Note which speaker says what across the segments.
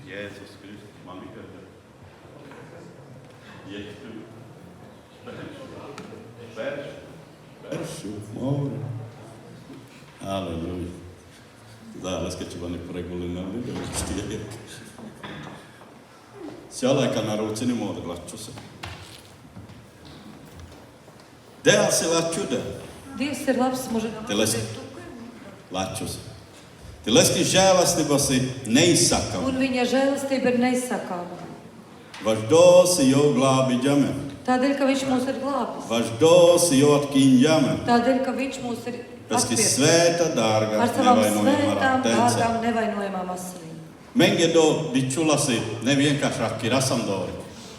Speaker 1: Jēzus Kristus, man tikai Jēzus. Spēršu. Aleluja. Täällä sketchivani paregullinen oli yhdistiin. Siellä aikana ruutsini muuta klatsussa. Dēls ir lačuda.
Speaker 2: Dievs ir labs mūžam.
Speaker 1: Lačus. Te leski žēlastības ir neizsakama.
Speaker 2: Un viņa žēlastība ir neizsakāma.
Speaker 1: Vaš dosi jau glābi ģame.
Speaker 2: Tādēļ, ka viņš mūs ir glābis.
Speaker 1: Vaš dosi jau atkiņ ģame.
Speaker 2: Tādēļ, ka viņš mūs ir
Speaker 1: Peski svēta dārga
Speaker 2: ar savām
Speaker 1: nevainojamām
Speaker 2: svētām, dārgām, nevainojamām asinīm.
Speaker 1: Menge do dičulasi nevienkāršāki rasamdori.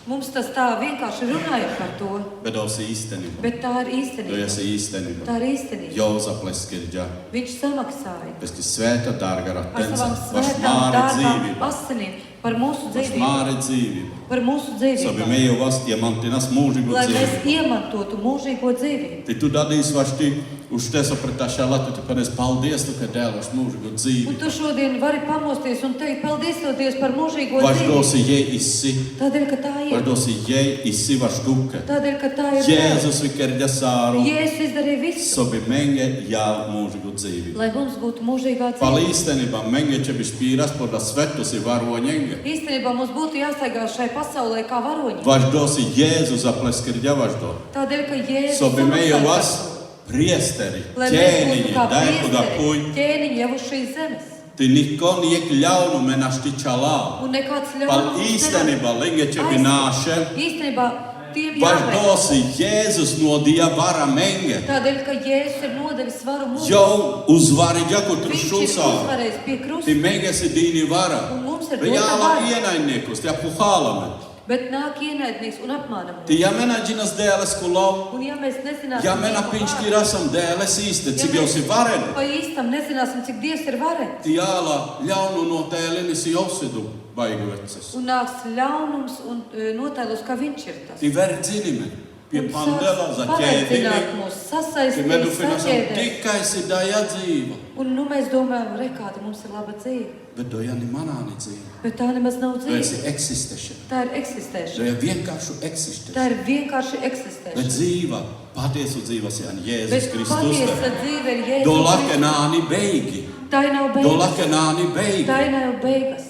Speaker 2: Mums tas tā vienkārši runājot par to,
Speaker 1: Bet dosi īstenība.
Speaker 2: bet tā ir īstenība.
Speaker 1: Dojasi īstenība.
Speaker 2: Tā ir īstenība.
Speaker 1: Jauza pleskirģa.
Speaker 2: Viņš samaksāja
Speaker 1: Peski svēta dārga
Speaker 2: ar
Speaker 1: ratenca.
Speaker 2: savām
Speaker 1: Vaš
Speaker 2: svētām,
Speaker 1: māri
Speaker 2: dārgām
Speaker 1: dzīvība.
Speaker 2: asinīm par mūsu
Speaker 1: Vaš
Speaker 2: dzīvību.
Speaker 1: māri dzīvība.
Speaker 2: Par mūsu
Speaker 1: Sabi
Speaker 2: dzīvību.
Speaker 1: mejo vas iemantinas mūžīgu
Speaker 2: Lai mēs
Speaker 1: dzīvību.
Speaker 2: iemantotu mūžīgo dzīvību.
Speaker 1: Ti tu dadīs vaš ti uz te sapratāšā latu, tu panes paldies, tu, ka dēl vaš mūžīgu
Speaker 2: Un
Speaker 1: dzīvību.
Speaker 2: tu šodien vari pamosties un teikt, paldies tev, Dievs, par mūžīgo
Speaker 1: Vaš
Speaker 2: dzīvību.
Speaker 1: dosi je issi.
Speaker 2: Tādēļ, ka tā
Speaker 1: Vaš
Speaker 2: ir.
Speaker 1: dosi je issi vaš tukke.
Speaker 2: Tādēļ, ka tā ir.
Speaker 1: Jēzus vikerģa sāru.
Speaker 2: Jēzus izdarīja visu,
Speaker 1: Sobi menge jā mūžīgu dzīvību.
Speaker 2: lai mums būtu mūžīgā
Speaker 1: Pal
Speaker 2: dzīve.
Speaker 1: īstenībā menge će biš pīras poda svetus i varoņenge.
Speaker 2: Īstenībā mums būtu jāstaigā šai pasaulē kā varoņi.
Speaker 1: Vaš dosi Jēzus apleskirģa vaš do.
Speaker 2: Tādēļ, ka Jēzus
Speaker 1: Sobi mejo
Speaker 2: samaksāja
Speaker 1: vas
Speaker 2: par to.
Speaker 1: priesteri,
Speaker 2: Lai mēs būtu
Speaker 1: ķēniņi,
Speaker 2: kā
Speaker 1: daipuda
Speaker 2: priesteri,
Speaker 1: puļ.
Speaker 2: ķēniņi jau uz šīs zemes.
Speaker 1: Ti nikon jek ļaunu menašti čalā.
Speaker 2: Un nekāds
Speaker 1: Pal
Speaker 2: ļaunums
Speaker 1: īstenībā lenge će bi nāše.
Speaker 2: Īstenībā tiem
Speaker 1: Vaš
Speaker 2: jāveic.
Speaker 1: dosi Jēzus no dievara menge.
Speaker 2: Tādēļ, ka Jēzus ir nodevis varu mums.
Speaker 1: Jau uzvari ģaku tur
Speaker 2: Viņš ir
Speaker 1: šulsā.
Speaker 2: uzvarējis pie
Speaker 1: Ti
Speaker 2: krusta.
Speaker 1: menge si dīni vara.
Speaker 2: Un mums ir
Speaker 1: Be
Speaker 2: dota
Speaker 1: jāla
Speaker 2: vara.
Speaker 1: ienaidniekus, tie puhālame.
Speaker 2: Bet nāk ienaidnieks un apmāna
Speaker 1: Ti
Speaker 2: mūs.
Speaker 1: ja mena džinas dēles kulau.
Speaker 2: Un ja mēs nezināsim,
Speaker 1: Ja mena piņški rasam dēles īsti, cik jau si vareni.
Speaker 2: pa īstam nezināsim, cik Dievs ir varens.
Speaker 1: Ti jāla ļaunu no tēlinis jausidu baigu veces.
Speaker 2: Un nāks ļaunums un notēlos, ka viņš ir tas.
Speaker 1: Ti ver dzinime. Pie
Speaker 2: Un
Speaker 1: pandela za
Speaker 2: paveidzināt
Speaker 1: ķēdini.
Speaker 2: mūs,
Speaker 1: Ti
Speaker 2: sasaistīt,
Speaker 1: medu finansam
Speaker 2: saķēdēt.
Speaker 1: tikai si daja dzīva.
Speaker 2: Un nu mēs domājam, re, kāda mums ir laba dzīve.
Speaker 1: Bet dojani manāni dzīva.
Speaker 2: Bet tā nemaz nav
Speaker 1: Tu esi
Speaker 2: dzīve.
Speaker 1: eksistēšana.
Speaker 2: Tā ir eksistēšana.
Speaker 1: Doja vienkāršu
Speaker 2: Tā
Speaker 1: eksistēšana.
Speaker 2: ir vienkārši
Speaker 1: Bet
Speaker 2: eksistēšana.
Speaker 1: dzīva, patiesu dzīvas jāni Jēzus
Speaker 2: Bet
Speaker 1: Kristus.
Speaker 2: patiesa dzīve ir Jēzus
Speaker 1: Do
Speaker 2: Kristus.
Speaker 1: lakenāni beigi.
Speaker 2: Tā nav
Speaker 1: Do
Speaker 2: beigas.
Speaker 1: lakenāni beigi.
Speaker 2: Tā nav beigas.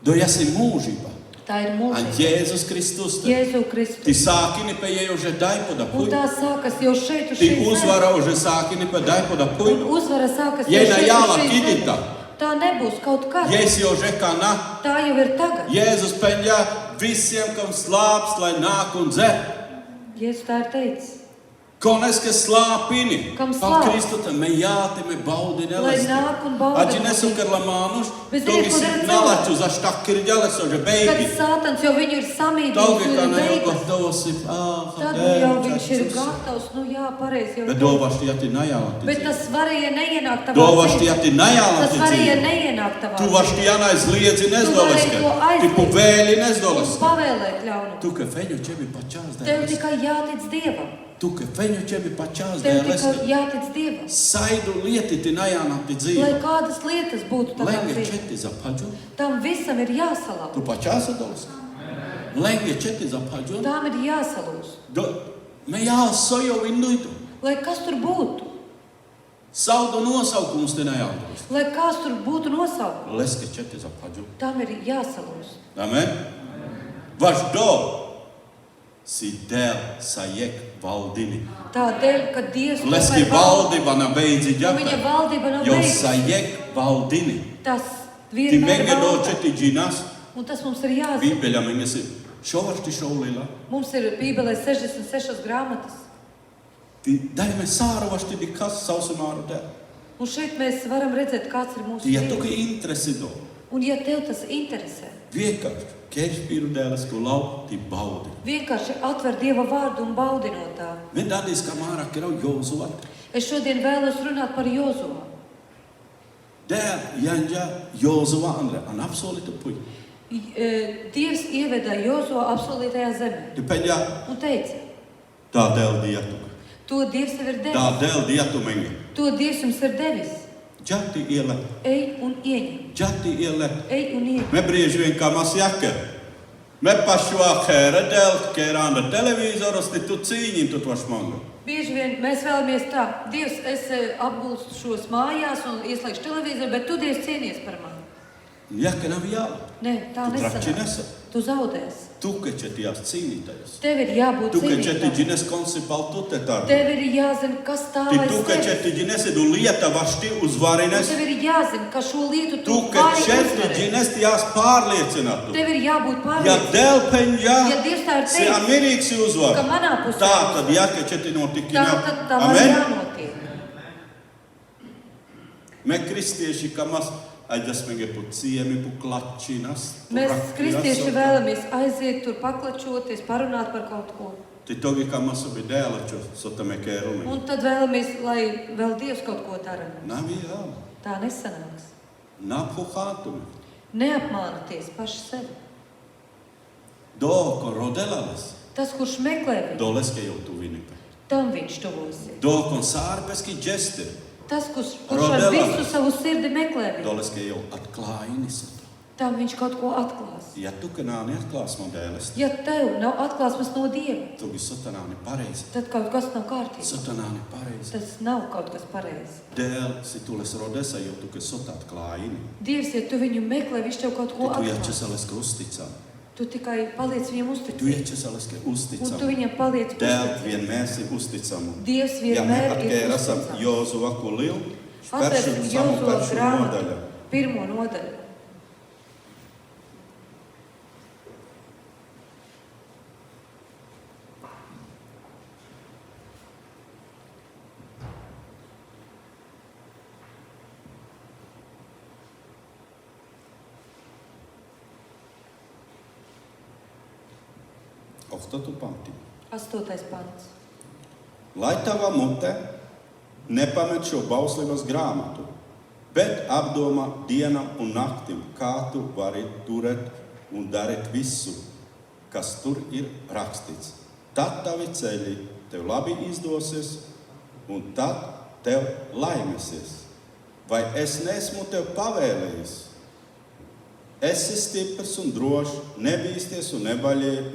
Speaker 1: Doja si mūžība.
Speaker 2: Tā ir
Speaker 1: A
Speaker 2: mūžība.
Speaker 1: Jēzus Kristus.
Speaker 2: Jēzu
Speaker 1: Ti
Speaker 2: Kristus.
Speaker 1: sākini pe je už dajpoda
Speaker 2: Un
Speaker 1: puļ.
Speaker 2: tā sākas jau šeit uz
Speaker 1: Ti
Speaker 2: šīs
Speaker 1: uzvara už sākini pe dajpoda
Speaker 2: Un
Speaker 1: puļ.
Speaker 2: uzvara sākas jau
Speaker 1: Jēna
Speaker 2: šeit
Speaker 1: jāla
Speaker 2: uz šīs
Speaker 1: kidita.
Speaker 2: zemes. Tā nebūs kaut kad.
Speaker 1: Jēzus jau žekana.
Speaker 2: Tā jau ir tagad.
Speaker 1: Jēzus peņģa visiem, kam slāps, lai nāk un dzer.
Speaker 2: Jēzus tā ir teicis.
Speaker 1: Kones, kas slāpini.
Speaker 2: Kam
Speaker 1: Pal
Speaker 2: slāp.
Speaker 1: Kristu te me jāti, me baudi
Speaker 2: Lai
Speaker 1: nelesi.
Speaker 2: nāk un bauda.
Speaker 1: Aģi nesukar la mānuš.
Speaker 2: Bet
Speaker 1: To
Speaker 2: ziniet,
Speaker 1: visi
Speaker 2: ko dara
Speaker 1: nalaču za štakiri ģeleso, že
Speaker 2: Kad
Speaker 1: beigi.
Speaker 2: Sātans jau viņu ir samīdījis
Speaker 1: Taugi, kā
Speaker 2: un
Speaker 1: ne jau
Speaker 2: beigas.
Speaker 1: gatavosi.
Speaker 2: Tad jau viņš ir gatavs. Nu jā, pareizi jau.
Speaker 1: Bet dovasti jāti najālanti.
Speaker 2: Bet tas svarīja neienāk tavā
Speaker 1: Dovasti
Speaker 2: dzīvē.
Speaker 1: jāti
Speaker 2: Tas
Speaker 1: najālanti
Speaker 2: svarīja
Speaker 1: dzīvi.
Speaker 2: neienāk tavā
Speaker 1: Tu vašti jānais liedzi
Speaker 2: Tu
Speaker 1: nezdoleske.
Speaker 2: vari to aizliegt.
Speaker 1: Ti puvēli
Speaker 2: Un
Speaker 1: nezdoleske.
Speaker 2: pavēlēt ļaunumu.
Speaker 1: Tu, ka feņu ķebi pačās
Speaker 2: Tev
Speaker 1: dēles.
Speaker 2: tikai jātic Dievam.
Speaker 1: Tu, ka feņu ķebi pačās
Speaker 2: Tev
Speaker 1: dēles.
Speaker 2: tikai jātic Dievam.
Speaker 1: Saidu lieti ti najālanti dzīvi.
Speaker 2: Lai kādas lietas būtu tavā
Speaker 1: Lenge
Speaker 2: dzīvē.
Speaker 1: četi za paģu.
Speaker 2: Tam visam ir jāsalauž.
Speaker 1: Tu pačās adoleske. Lenge četi za paģu.
Speaker 2: Tām ir jāsalūž.
Speaker 1: Me jāsojo vinduitu.
Speaker 2: Lai kas tur būtu.
Speaker 1: Saudu nosaukums te najālanti.
Speaker 2: Lai kāds tur būtu nosaukums.
Speaker 1: Leske četi za paģu.
Speaker 2: Tam ir jāsalūž.
Speaker 1: Amen. Vaš do si dēl sajek valdini.
Speaker 2: Tādēļ, ka Dievs
Speaker 1: Leski valdība na beidzi
Speaker 2: Un viņa
Speaker 1: ģapa.
Speaker 2: valdība nav
Speaker 1: Jo
Speaker 2: beigusies.
Speaker 1: sajek valdini.
Speaker 2: Tas
Speaker 1: Ti
Speaker 2: vienmēr
Speaker 1: menge do
Speaker 2: valda.
Speaker 1: četi džinas.
Speaker 2: Un tas mums ir jāzina.
Speaker 1: Bībeļa menge si šovašti šaulīla.
Speaker 2: Mums ir Bībelē 66 grāmatas.
Speaker 1: Ti daime sārovašti di kas sausumāru dēl.
Speaker 2: Un šeit mēs varam redzēt, kāds ir mūsu
Speaker 1: Ti ja toki
Speaker 2: Dievs.
Speaker 1: interesi do.
Speaker 2: Un ja tev tas interesē,
Speaker 1: Vienkārši, kēršpīru dēles, ko lau, ti baudi.
Speaker 2: vienkārši atver Dieva vārdu un baudi no tā.
Speaker 1: Men dadīs, ka mārā kerau Jozuat.
Speaker 2: Es šodien vēlos runāt par Jozuā.
Speaker 1: Dēl janģa Jozua Andre, an apsolitu puļu.
Speaker 2: Dievs ieveda Jozuā apsolītajā zemē
Speaker 1: Ti peņģa
Speaker 2: un teica,
Speaker 1: tā dēl dietu.
Speaker 2: to Dievs tev ir
Speaker 1: Tā
Speaker 2: devis.
Speaker 1: dēl dietu menge.
Speaker 2: To Dievs jums ir devis.
Speaker 1: Džati iele,
Speaker 2: Ej un ieņem.
Speaker 1: džati iele.
Speaker 2: Ej un ieņem.
Speaker 1: Me bieži vien kā masjaka. Me pašu ahēra dēļ, ka ir anda televizoros, tu cīņi, tu to šmangu.
Speaker 2: Bieži vien mēs vēlamies tā, Dievs, es apgūstu šos mājās un ieslēgšu televizoru, bet tu, Dievs, cīnies par mani.
Speaker 1: Jaka nav jāla.
Speaker 2: Nē, tā
Speaker 1: Tu trači
Speaker 2: nesanāk.
Speaker 1: nesa.
Speaker 2: Tu zaudēsi.
Speaker 1: Tu, ka četi jās cīnītājas.
Speaker 2: Tev ir jābūt
Speaker 1: Tu, ka četi
Speaker 2: cīnītājam.
Speaker 1: džines konsipal tu te tādu.
Speaker 2: Tev ir jāzina, kas stāv
Speaker 1: Ti
Speaker 2: aiz
Speaker 1: tu, ka
Speaker 2: tevis.
Speaker 1: četi džines edu lieta vašti uzvarines.
Speaker 2: Tev ir jāzina, ka šo lietu
Speaker 1: Tu,
Speaker 2: tu
Speaker 1: ka
Speaker 2: vari
Speaker 1: četi
Speaker 2: uzvarēt.
Speaker 1: džines jās pārliecinātu.
Speaker 2: Tev ir jābūt
Speaker 1: Ja
Speaker 2: pārliecinātam.
Speaker 1: dēl peņģā,
Speaker 2: Ja Dievs tā ir
Speaker 1: si
Speaker 2: teicis,
Speaker 1: amirīksi uzvar.
Speaker 2: ka manā pusē
Speaker 1: Tā
Speaker 2: uzvar.
Speaker 1: tad jaka četi notikina.
Speaker 2: Tā tad tā var
Speaker 1: Amen.
Speaker 2: jānotiek.
Speaker 1: Me kristieši, ka mas aizasmenge pu ciemi, pu klačinas.
Speaker 2: Mēs, kristieši, vēlamies aiziet tur, paklačoties, parunāt par kaut ko.
Speaker 1: Ti togi, ka masu bi dēlaču, sota me kērumi.
Speaker 2: Un tad vēlamies, lai vēl Dievs kaut ko dara.
Speaker 1: Nav jāla.
Speaker 2: Tā nesanāks.
Speaker 1: Nav huhātumi.
Speaker 2: Neapmānoties paši sevi.
Speaker 1: Do, ko rodelalas.
Speaker 2: Tas, kurš meklē viņu,
Speaker 1: Doleske jau tu vinipe.
Speaker 2: tam viņš tuvosies.
Speaker 1: Do, kon sārpeski džesti.
Speaker 2: Tas, kurš ar
Speaker 1: Rodelas.
Speaker 2: visu savu sirdi meklē viņu,
Speaker 1: Doleske jau atklājinis.
Speaker 2: tam viņš kaut ko atklās.
Speaker 1: Ja tu, ka nāni atklās modēlis,
Speaker 2: Ja tev nav atklāsmes no Dieva,
Speaker 1: tu gi sotanāni pareizi.
Speaker 2: tad kaut kas nav kārtībā.
Speaker 1: Sotanāni pareizi.
Speaker 2: Tas nav kaut kas pareizi.
Speaker 1: Dēl, si tu les rodesa, jau tu, ka sota atklājini.
Speaker 2: Dievs, ja tu viņu meklē, viņš tev kaut ko
Speaker 1: Tu jače
Speaker 2: atklās.
Speaker 1: saleske uzticam.
Speaker 2: Tu tikai paliec viņam
Speaker 1: Tu
Speaker 2: uzticīgs.
Speaker 1: jače saleske
Speaker 2: Un tu
Speaker 1: uzticam.
Speaker 2: viņam paliec
Speaker 1: Dēl,
Speaker 2: uzticīgs.
Speaker 1: vienmēr si uzticamu.
Speaker 2: Dievs
Speaker 1: Ja me
Speaker 2: vienmēr ir
Speaker 1: atkārasam
Speaker 2: uzticams.
Speaker 1: Jozuva kulil,
Speaker 2: Atvērsim
Speaker 1: peršu samu
Speaker 2: Jozua
Speaker 1: peršu
Speaker 2: grāmatu,
Speaker 1: nodaļu.
Speaker 2: pirmo nodaļu.
Speaker 1: Ohtatu panti.
Speaker 2: 8. pants.
Speaker 1: Lai tava mute nepamet šo bauslības grāmatu, bet apdomā dienam un naktim, kā tu vari turēt un darīt visu, kas tur ir rakstīts. Tad tavi ceļi tev labi izdosies, un tad tev laimēsies. Vai es neesmu tev pavēlējis? Esi stiprs un drošs, nebīsties un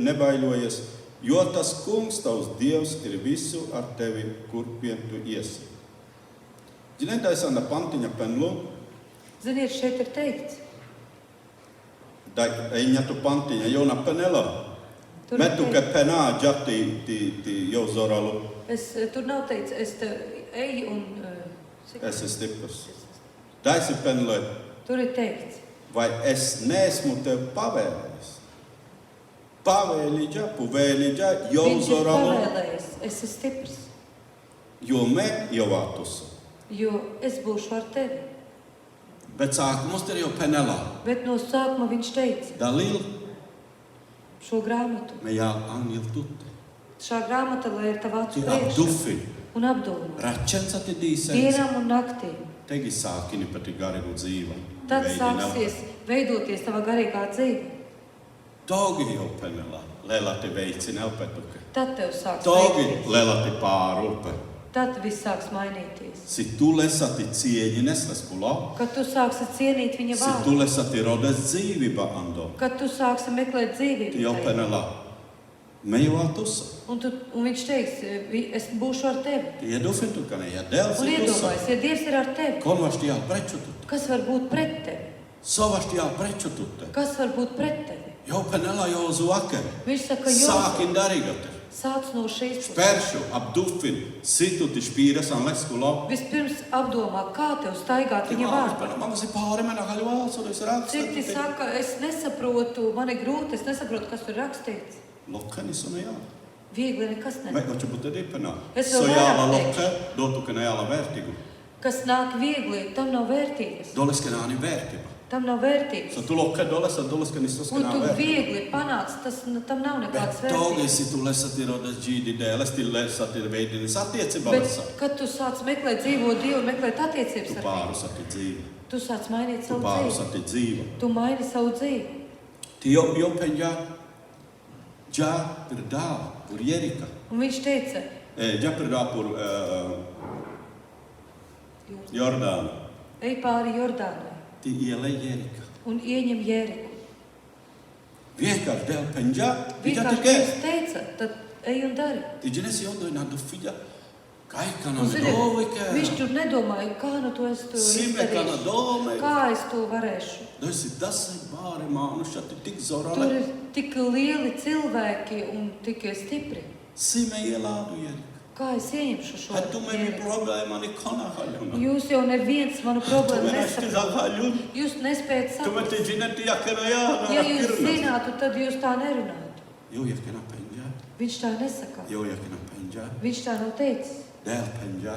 Speaker 1: nebaiļojies, jo tas kungs, tavs Dievs, ir visu ar tevi, kur vien tu iesi. Ģinētājas pantiņa penlu,
Speaker 2: Ziniet, šeit ir teikts.
Speaker 1: da eņatu pantiņa jauna penela.
Speaker 2: Tur ir
Speaker 1: Metu, ka penā džati ti jau zoralu,
Speaker 2: Tur nav teikts, es te eju un...
Speaker 1: esi stiprs. Daisi penle,
Speaker 2: Tur ir teikts.
Speaker 1: vai es neesmu tev pavēlējis? Pavēliģa, puvēliģa, jau
Speaker 2: Viņš ir
Speaker 1: zoralu,
Speaker 2: pavēlējis, esi stiprs,
Speaker 1: jo me jau atusu.
Speaker 2: jo es būšu ar tevi.
Speaker 1: Bet sākumos ir jau penelā.
Speaker 2: Bet no sākuma viņš teica
Speaker 1: Dalīl,
Speaker 2: šo grāmatu.
Speaker 1: me jā angil tutte.
Speaker 2: Šā grāmata, lai ir tava acu
Speaker 1: Ti
Speaker 2: priekšā
Speaker 1: abdufi.
Speaker 2: un apdomā.
Speaker 1: Račensa ti dīsens.
Speaker 2: Dienām un naktīm.
Speaker 1: Tegi sākini pati garīgu dzīvi.
Speaker 2: Tad
Speaker 1: Veidina.
Speaker 2: sāksies veidoties tava garīgā dzīve.
Speaker 1: Togi jau penelā. Lēlā ti veicina elpetuke.
Speaker 2: Tad tev sāks
Speaker 1: Togi
Speaker 2: veidot.
Speaker 1: lēlā ti pārupe.
Speaker 2: Tad viss sāks mainīties.
Speaker 1: Si tu lesati cieņines leskulo.
Speaker 2: Kad tu sāksi cienīt viņa
Speaker 1: Si tu
Speaker 2: vārdu,
Speaker 1: lesati rodes dzīvība ando.
Speaker 2: kad tu sāksi meklēt
Speaker 1: Ti
Speaker 2: dzīvību
Speaker 1: jau
Speaker 2: tajā,
Speaker 1: penelā. Me jau atusa.
Speaker 2: un viņš teiks, es būšu ar tevi.
Speaker 1: Ti iedufintu, ka ne ja dēls
Speaker 2: Un
Speaker 1: ir tusa.
Speaker 2: iedomājies, ja Dievs ir ar tevi,
Speaker 1: Konvašti jā preču tutte.
Speaker 2: kas var būt pret tevi?
Speaker 1: Sovašti jā preču tutte.
Speaker 2: Kas var būt pret tevi?
Speaker 1: Jau penelā jau uz vakari.
Speaker 2: Viņš saka, jo
Speaker 1: Sākin darīgate.
Speaker 2: sāc no šīs puses.
Speaker 1: Peršu, apdufin, situ ti špīres an leskulo.
Speaker 2: Vispirms apdomā, kā tev staigāt viņa vārdu.
Speaker 1: Man ir pāri manā gaļu valsts, un es
Speaker 2: Citi
Speaker 1: rakstu.
Speaker 2: saka, es nesaprotu, man ir grūti, es nesaprotu, kas tur rakstīts.
Speaker 1: Lokkanis on jā.
Speaker 2: Viegli nekas
Speaker 1: Me
Speaker 2: ne.
Speaker 1: ocho putte dippena.
Speaker 2: Es
Speaker 1: So
Speaker 2: vēl
Speaker 1: jāla
Speaker 2: vairāk
Speaker 1: lokka, dotu, ka ne jāla vērtigu.
Speaker 2: Kas nāk viegli, tam nav vērtības.
Speaker 1: Doleske nāni vērtiba.
Speaker 2: Tam nav vērtības.
Speaker 1: So tu lokka doles, un doleske nistos, ka
Speaker 2: Un
Speaker 1: nā
Speaker 2: tu
Speaker 1: vērtiba.
Speaker 2: viegli panāc, tam nav nekādas
Speaker 1: Bet togi,
Speaker 2: vērtības.
Speaker 1: si tu lesati rodas džīdi dēles, ti lesati veidinis attiecībā
Speaker 2: Bet,
Speaker 1: lesa.
Speaker 2: kad tu sāc meklēt dzīvo Dievu, meklēt
Speaker 1: Tu
Speaker 2: attiecības ar viņu,
Speaker 1: pārusati dzīvi.
Speaker 2: tu sāc mainīt
Speaker 1: Tu
Speaker 2: savu dzīvi.
Speaker 1: pārusati dzīvi.
Speaker 2: Tu maini savu dzīvi.
Speaker 1: Ti jau peņģā, džā pir dāva, pur Jerika.
Speaker 2: Un viņš teica,
Speaker 1: Džā pir dāva pur Jordānu.
Speaker 2: ej pāri Jordānai
Speaker 1: Ti ielej Jerika.
Speaker 2: un ieņem Jēriku.
Speaker 1: Vienkārši Dēl peņģā, viņa
Speaker 2: Vienkārši
Speaker 1: tikai.
Speaker 2: Dievs teica, tad ej un dari.
Speaker 1: Ti ģenes jodojnā du fidja. Kaikana
Speaker 2: Un,
Speaker 1: me
Speaker 2: zini,
Speaker 1: dovike.
Speaker 2: viņš tur nedomāja, kā nu to es to
Speaker 1: Simekana
Speaker 2: izdarīšu,
Speaker 1: dome.
Speaker 2: kā es to varēšu.
Speaker 1: Doisi tasai bāri mānuša, ti tik
Speaker 2: Tur
Speaker 1: zorale.
Speaker 2: ir tik lieli cilvēki un tik stipri.
Speaker 1: Sime ielādu Jerika.
Speaker 2: Kā es ieņemšu šo
Speaker 1: Hat tu meni
Speaker 2: Jēriku?
Speaker 1: problēmani kona haļuna.
Speaker 2: Jūs jau neviens manu
Speaker 1: Tu
Speaker 2: problēmu
Speaker 1: meni asti
Speaker 2: nesaprotat.
Speaker 1: haļuna.
Speaker 2: Jūs nespējat
Speaker 1: Tu
Speaker 2: saprast.
Speaker 1: meni ģineti jakana jāna.
Speaker 2: Ja jūs zinātu, tad jūs tā nerunātu.
Speaker 1: Jo jakana peņģā.
Speaker 2: Viņš tā nesaka.
Speaker 1: Jo jakana peņģā.
Speaker 2: Viņš tā nav teicis.
Speaker 1: Dēl peņģā.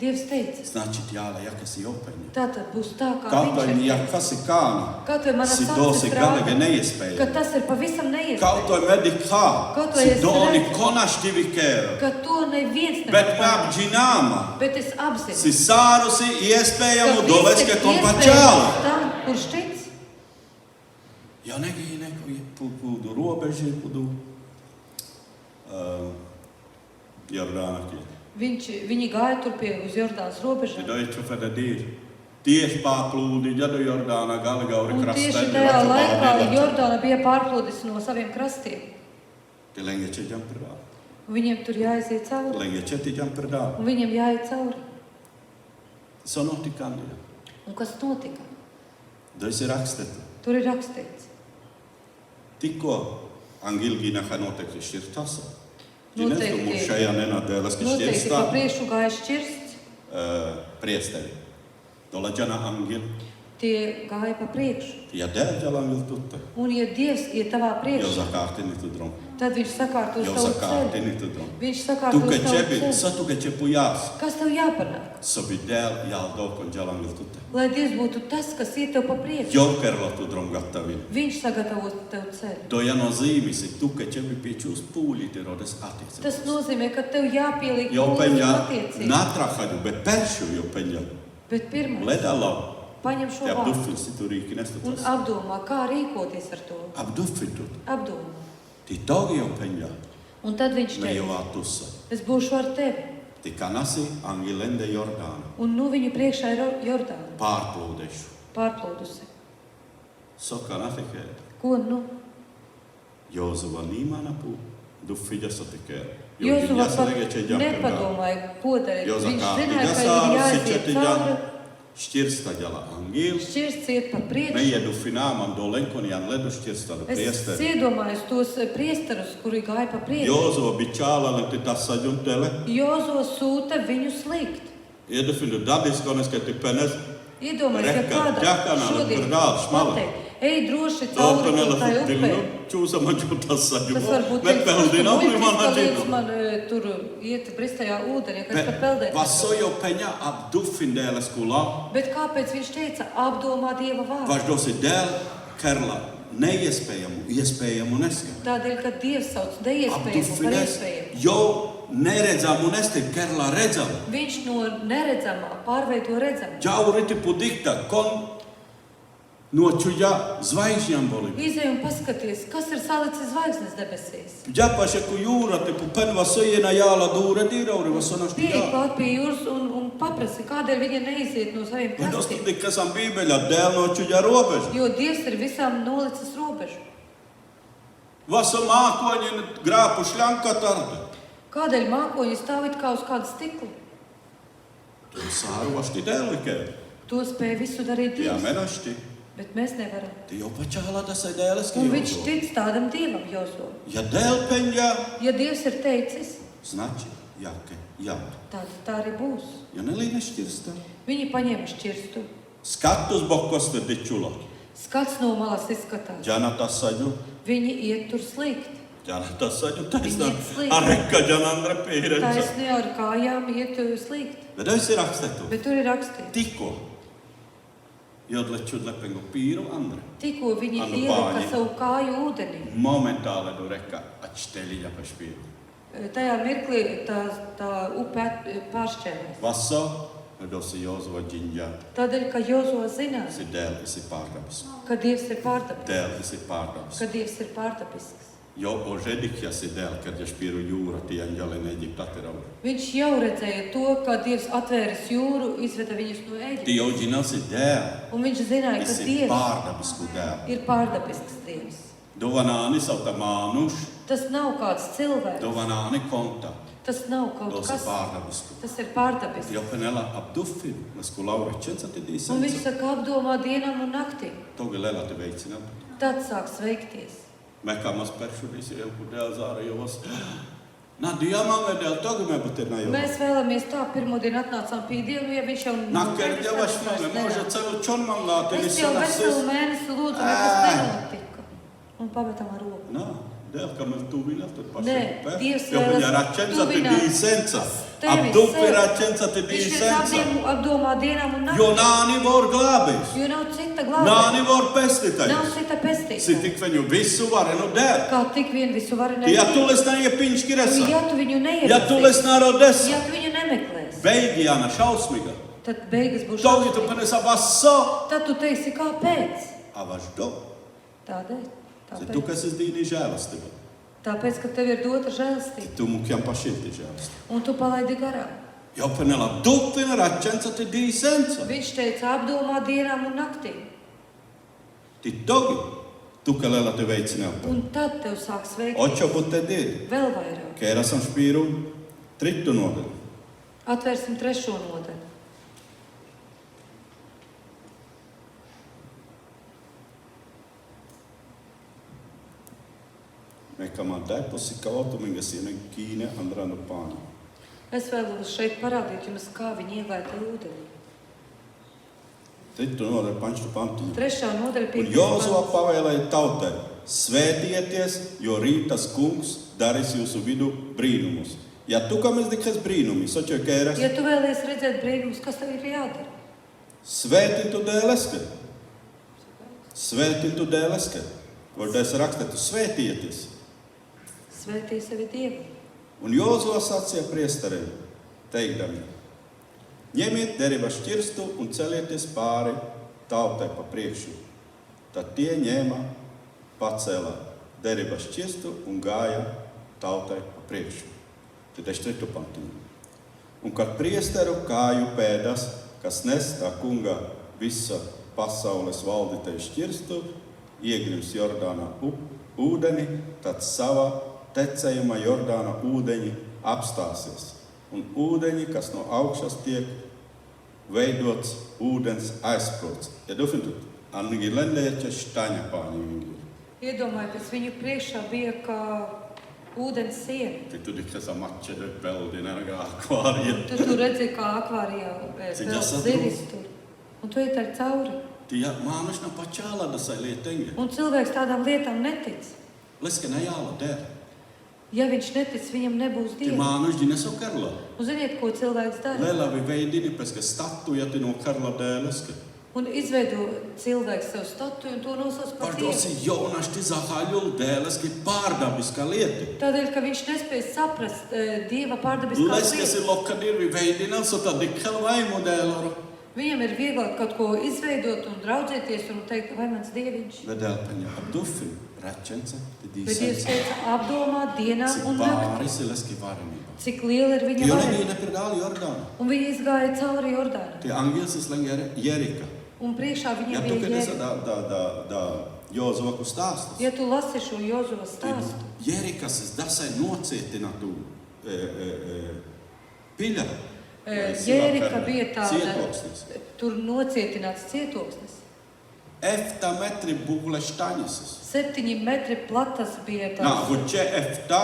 Speaker 2: Dievs teica.
Speaker 1: Значит, jāla jakasi jau peņģa.
Speaker 2: Tā tad būs tā, kā
Speaker 1: Kaut vai
Speaker 2: viņš ir.
Speaker 1: jakasi kāna.
Speaker 2: Kaut vai manas
Speaker 1: Si
Speaker 2: acis
Speaker 1: dosi galīgi
Speaker 2: rāda, ka
Speaker 1: neiespējami.
Speaker 2: tas ir pavisam
Speaker 1: Kaut
Speaker 2: neiespējami.
Speaker 1: vai medikā.
Speaker 2: Kaut vai
Speaker 1: Si
Speaker 2: es
Speaker 1: doni
Speaker 2: redzu.
Speaker 1: konašķivi kēra.
Speaker 2: Ka to neviens
Speaker 1: Bet
Speaker 2: nevar
Speaker 1: me
Speaker 2: panākt.
Speaker 1: apģināma.
Speaker 2: Bet es apzinu,
Speaker 1: Si sārusi iespējamu
Speaker 2: ka
Speaker 1: doleske
Speaker 2: viss ir
Speaker 1: kompačāla.
Speaker 2: iespējams tam, kurš tic.
Speaker 1: Ja negīja neko pudu robeži, pudu Jordānaki.
Speaker 2: Viņi gāja tur pie uz Jordānas robežām.
Speaker 1: Deutsche Federatīvi. Tieši pārplūdi Jadu Jordāna Galgauri
Speaker 2: Un
Speaker 1: krastē.
Speaker 2: tieši tajā laikā Jordāna bija pārplūdis no saviem krastiem.
Speaker 1: Te lenge čeģam pirdā.
Speaker 2: Un viņiem tur jāiziet cauri.
Speaker 1: Lenge četiģam pirdā.
Speaker 2: Un viņiem jāiet cauri.
Speaker 1: Sanoti kandija.
Speaker 2: Un kas notika?
Speaker 1: Doisi raksteta.
Speaker 2: Tur ir rakstīts.
Speaker 1: Tikko Angilgina hanotekli šķirtasa.
Speaker 2: Noteikti.
Speaker 1: Ģinestu mums šajā nenādēleski
Speaker 2: Noteikti pa
Speaker 1: šķirstā
Speaker 2: priekšu gāja šķirsts.
Speaker 1: priesteri. Dola Angil.
Speaker 2: Tie gāja pa priekšu.
Speaker 1: Ja dēļ Angil tutte.
Speaker 2: Un ja Dievs ir tavā
Speaker 1: Jo
Speaker 2: priekšā,
Speaker 1: zakārtini tu drom.
Speaker 2: tad viņš sakārtos
Speaker 1: Jo
Speaker 2: tavu ceļu.
Speaker 1: zakārtini tu drom.
Speaker 2: Viņš
Speaker 1: Tu
Speaker 2: sakārtos
Speaker 1: ka
Speaker 2: tavu
Speaker 1: čebi,
Speaker 2: ceļu.
Speaker 1: sa tu ka čepu jās.
Speaker 2: Kas tev jāpanāk?
Speaker 1: Sobi dēļ jāldok un dēļ Angil tutte.
Speaker 2: Lai Dievs būtu tas, kas iet tev pa priekšu.
Speaker 1: Jokerlo tu drom gatavini.
Speaker 2: Viņš sagatavos tev ceļu.
Speaker 1: To ja nozīmisi, tu ka čebi piečūs pūlīti rodas attiecības.
Speaker 2: Tas nozīmē, ka tev jāpieliek
Speaker 1: Jo
Speaker 2: pūles un
Speaker 1: peņā
Speaker 2: attiecības.
Speaker 1: natrahaļu, bet peršu jo peņā.
Speaker 2: Bet pirmais,
Speaker 1: Ledalo.
Speaker 2: paņem šo
Speaker 1: Ja
Speaker 2: vārdu
Speaker 1: abdufin tu rīki
Speaker 2: un
Speaker 1: nestutas.
Speaker 2: apdomā, kā rīkoties ar to.
Speaker 1: Abdufin tu.
Speaker 2: Apdomā.
Speaker 1: Ti togi jo peņā.
Speaker 2: Un tad viņš
Speaker 1: Me jo
Speaker 2: teica,
Speaker 1: atusa.
Speaker 2: es būšu ar tevi.
Speaker 1: Ti kanasi Angilende Jordāna.
Speaker 2: Un nu viņu priekšā ir Jordāna,
Speaker 1: Pārplūdešu.
Speaker 2: pārplūdusi.
Speaker 1: Soka natikē.
Speaker 2: Ko nu?
Speaker 1: Jozuva nīmana pū. Dufiģa satikē.
Speaker 2: Jozuva pat nepadomāja, ko darīt.
Speaker 1: Joza
Speaker 2: Viņš
Speaker 1: kārti
Speaker 2: zināja, ka ir
Speaker 1: jasāru,
Speaker 2: jāiziet
Speaker 1: sičetiģa.
Speaker 2: cauri.
Speaker 1: Šķirsta ģala Angil.
Speaker 2: Šķirsts iet pa priekšu.
Speaker 1: Mejedu fināman do lenkonijan ledu šķirstadu
Speaker 2: Es
Speaker 1: priesteri.
Speaker 2: iedomājos tos priesterus, kuri gāja pa priekšu.
Speaker 1: Jozuva bičāla lenti tassa juntele.
Speaker 2: Jozo sūta viņus likt.
Speaker 1: Jedu finu dadis konesketi penes.
Speaker 2: Iedomājos, ja
Speaker 1: Rekka,
Speaker 2: kāda
Speaker 1: ķekana,
Speaker 2: šodien
Speaker 1: brāl, šmala.
Speaker 2: pateikt, ej droši cauri
Speaker 1: Toltonela
Speaker 2: tai
Speaker 1: dilnu
Speaker 2: upē.
Speaker 1: čūsama tassa
Speaker 2: Tas
Speaker 1: jumu.
Speaker 2: varbūt
Speaker 1: Bet peldina
Speaker 2: muļķis
Speaker 1: man
Speaker 2: palīdz
Speaker 1: aģinu.
Speaker 2: man tur iet bristajā ūdenī, kas pat peldēt.
Speaker 1: Vasojo peņa abdufin dēles kulā.
Speaker 2: Bet kāpēc viņš teica, apdomā Dieva vārdu?
Speaker 1: Vaš dosi dēl kerla neiespējamu, iespējamu neskat.
Speaker 2: Tādēļ, ka Dievs sauc neiespējamu par
Speaker 1: Abdufines
Speaker 2: iespējamu.
Speaker 1: jau neredzamu nesti kerla redzamu.
Speaker 2: Viņš no neredzamā pārveido redzamu.
Speaker 1: Džauriti pudikta kon nočuja zvaigžņām boli.
Speaker 2: Izej un paskaties, kas ir salicis zvaigznes debesīs.
Speaker 1: Džapaša ku jūra tipu pen vasojena jāla dūre dīrauri vasonašti
Speaker 2: Pieeja
Speaker 1: jā.
Speaker 2: klāt pie jūras un paprasi, kādēļ viņi neiziet no saviem
Speaker 1: Vai dos
Speaker 2: krastiem.
Speaker 1: tu kasam bībeļa dēl nočuja robežu.
Speaker 2: Jo Dievs ir visām nolicis robežu.
Speaker 1: Vaso mākoņi grāpu šļanka tarda.
Speaker 2: Kādēļ mākoņi stāv it kā uz kāda stikla?
Speaker 1: Tu sāru vašti dēlikē.
Speaker 2: To spēja visu darīt
Speaker 1: Jā,
Speaker 2: Dievs,
Speaker 1: menašti.
Speaker 2: bet mēs nevaram.
Speaker 1: Ti jau pačālā tasai dēles
Speaker 2: Un viņš
Speaker 1: kījozo.
Speaker 2: tic tādam Dievam, Jozo.
Speaker 1: Ja dēl peņģā,
Speaker 2: Ja Dievs ir teicis,
Speaker 1: znači jāke jā.
Speaker 2: tad tā arī būs.
Speaker 1: Ja nelīne šķirsta.
Speaker 2: Viņi paņēma šķirstu.
Speaker 1: Skatus bokos te dičula.
Speaker 2: Skats no malas izskatās.
Speaker 1: Džana tasaģu.
Speaker 2: Viņi iet tur slīgt.
Speaker 1: Džana tasaģu taisnā.
Speaker 2: Viņi slīd.
Speaker 1: Areka džanandra pīrenca.
Speaker 2: Taisni ar kājām iet slīgt.
Speaker 1: Bet es ir rakstētu.
Speaker 2: Bet tur ir rakstīts.
Speaker 1: Tikko. Jodleču lepengu pīru Andra.
Speaker 2: Tikko viņi
Speaker 1: Anu
Speaker 2: ielika
Speaker 1: bāņi.
Speaker 2: savu kāju ūdenī.
Speaker 1: Momentāli do reka atšteļiņa pa špīru.
Speaker 2: Tajā mirklī tā upe pāršķēlās.
Speaker 1: Vaso, dosi Jozuva ģinģā.
Speaker 2: Tādēļ, ka Jozo zinās,
Speaker 1: Si dēl esi pārdabis.
Speaker 2: ka Dievs ir pārdabisks.
Speaker 1: Dēl esi pārdabis.
Speaker 2: Ka Dievs ir pārdabisks.
Speaker 1: Jo Ožedikia sidēl, kad ja špīru jūra tie anģeli Eģiptaterau.
Speaker 2: Viņš jau redzēja to, ka Dievs atvēris jūru, izveda viņus no
Speaker 1: Ti
Speaker 2: Ēģiptes.
Speaker 1: jau ģinās idēl,
Speaker 2: Un viņš zināja, ka
Speaker 1: isi
Speaker 2: Dievs
Speaker 1: pārdabisku dēl.
Speaker 2: ir pārdabisks Dievs.
Speaker 1: Dovanāni sauta mānuš,
Speaker 2: Tas nav kāds cilvēks,
Speaker 1: dovanāni konta.
Speaker 2: tas nav kaut
Speaker 1: Tos ir
Speaker 2: kas,
Speaker 1: pārdabisku.
Speaker 2: tas ir pārdabisks.
Speaker 1: Jo penela abduffi, lasku Laura Čensatidīs.
Speaker 2: Un viņš saka, apdomā dienām un naktīm.
Speaker 1: Togi lēlā te veicināt.
Speaker 2: Tad sāks veikties.
Speaker 1: Mä kammas persuudisi joku dēl zāra jos. Nā, diamāme dēl, togi mē pat ir nā jau.
Speaker 2: Mēs vēlamies tā, pirmodien atnācām pie Dievu, ja viņš jau
Speaker 1: Nakker jau aš māme, može celu čonmangāti,
Speaker 2: Es jau veselu mēnesi lūdzu, nekas nenotika. Un pametam ar roku.
Speaker 1: Nā, dēl, ka mēs tuvināt, tad paši.
Speaker 2: Nē, Dievs
Speaker 1: Jo
Speaker 2: vēlas
Speaker 1: viņa račensati
Speaker 2: tuvināt
Speaker 1: dīsenca.
Speaker 2: tevi
Speaker 1: Abduffi
Speaker 2: sev.
Speaker 1: račensati
Speaker 2: Viņš
Speaker 1: dīsenca.
Speaker 2: apdomā dienām un
Speaker 1: Jo
Speaker 2: naktīm.
Speaker 1: nāni vor glābis.
Speaker 2: Jo nav cita
Speaker 1: Nāni
Speaker 2: glābē.
Speaker 1: vor
Speaker 2: Nav
Speaker 1: pestitais.
Speaker 2: cita pestīša.
Speaker 1: Si tik viņu visu varenu dēl.
Speaker 2: Kā tik vien visu var
Speaker 1: Ja tulis nā iepiņški
Speaker 2: Un
Speaker 1: resa.
Speaker 2: ja tu viņu
Speaker 1: Ja tulis
Speaker 2: neieradīsi,
Speaker 1: nā rodes.
Speaker 2: ja tu viņu nemeklēsi,
Speaker 1: Beigi Jāna šausmiga.
Speaker 2: tad beigas būs
Speaker 1: Togi tu
Speaker 2: šausmīgas.
Speaker 1: panesa vasso.
Speaker 2: Tad tu teiksi, kāpēc?
Speaker 1: Avaš do.
Speaker 2: Tādēļ.
Speaker 1: Se tu
Speaker 2: Tāpēc,
Speaker 1: kas es dīni žēlastība.
Speaker 2: tāpēc, ka tev ir dota žēlastība.
Speaker 1: Tu mukjām pašilti žēlastība.
Speaker 2: Un tu palaidi garām.
Speaker 1: Jo penela dupina račensati dīsenca.
Speaker 2: Viņš teica, apdomā dienām un naktīm.
Speaker 1: Ti togi. Tu ka lēlā te veicināt.
Speaker 2: Un tad tev sāks veikties
Speaker 1: Očo putte dir.
Speaker 2: vēl vairāk.
Speaker 1: Kērasam špīru tritu nodaļu.
Speaker 2: Atvērsim 3. nodaļu.
Speaker 1: Mekā man depusi kautuminga siena kīne andranu pāņu.
Speaker 2: Es vēlos šeit parādīt jums, kā viņi iegaita ūdeni.
Speaker 1: Tritu nodaļu pančtu pantiņu.
Speaker 2: 3. nodaļa
Speaker 1: Un
Speaker 2: 5.
Speaker 1: Jozua pavēlēja tautai, svētieties, jo rītas kungs darīs jūsu vidu brīnumus. Ja tu kam es dikas brīnumi, sočo kēras,
Speaker 2: Ja tu vēlies redzēt brīnumus, kas tev ir jādara?
Speaker 1: svētintu dēleske. Svētintu dēleske. Vardēs rakstētu svētieties.
Speaker 2: Svētī sevi Dievu.
Speaker 1: Un Jozua sacīja priestariem, teikdami, ņemiet derības šķirstu un celieties pāri tautai pa priekšu. Tad tie ņēma, pacēlā derības šķirstu un gāja tautai pa priekšu. Tad es tritu pantiņu. Un kad priesteru kāju pēdas, kas nes tā kunga visa pasaules valdītai šķirstu, iegrims Jordāna ūdeni, tad savā tecējuma Jordāna ūdeņi apstāsies. Un ūdeņi, kas no augšas tiek veidots ūdens aizsprots. Ja du fintu, annīgi lendēķa štaņa pāņi.
Speaker 2: Iedomājieties, viņu priekšā bija kā ūdens siena.
Speaker 1: Tik tu dikas amače de peldi neragā akvārija.
Speaker 2: Tu redzi, kā akvārijā
Speaker 1: Cik
Speaker 2: vēl
Speaker 1: jāsadrū?
Speaker 2: zivis tur. Un tu iet ar cauri.
Speaker 1: Tie mānuši nav pačāla dasai lietengi.
Speaker 2: Un cilvēks tādām lietām netic.
Speaker 1: Leska nejāla der.
Speaker 2: Ja viņš netic, viņam nebūs
Speaker 1: Tie
Speaker 2: Dieva.
Speaker 1: mānuši dine so karla.
Speaker 2: Un ziniet, ko cilvēks dara?
Speaker 1: Lēlavi veidini, peska statujati no karla dēleska.
Speaker 2: Un izveido cilvēks sev statuju un to nosauc par Dievu.
Speaker 1: Pardosi jaunasti zahāļul dēleski pārdabiska lieti.
Speaker 2: Tādēļ, ka viņš nespēj saprast Dieva pārdabiskās
Speaker 1: Leskasi
Speaker 2: lietas.
Speaker 1: lokkadirvi veidina, sota dikkal vaimu dēloru.
Speaker 2: Viņam ir vieglāk kaut ko izveidot un draudzēties un teikt, vai mans Dieviņš.
Speaker 1: Vedēl paņa abdufi, račence,
Speaker 2: Bet Dievs
Speaker 1: dīsens.
Speaker 2: teica, apdomā dienā
Speaker 1: Cik
Speaker 2: un naktī.
Speaker 1: pārisi leski varenība.
Speaker 2: Cik liela ir viņa
Speaker 1: Jo
Speaker 2: vara.
Speaker 1: neviena pirdāli Jordānu.
Speaker 2: Un viņi izgāja cauri Jordānu.
Speaker 1: Tie angelsas lengi Jerika.
Speaker 2: Un priekšā
Speaker 1: Ja
Speaker 2: viņam
Speaker 1: tu,
Speaker 2: bija
Speaker 1: kad esi
Speaker 2: Jērika.
Speaker 1: da Jozovaku stāstus.
Speaker 2: Ja tu lasi šo Jozua stāstu,
Speaker 1: Jerikas es dasai nocietinātu piļa.
Speaker 2: Jērika bija tāda,
Speaker 1: Cietoksnis.
Speaker 2: tur nocietināts cietoksnis.
Speaker 1: Efta metri būle štaņasis.
Speaker 2: 7 metri platas bija
Speaker 1: Nā,
Speaker 2: tāds.
Speaker 1: vuče efta.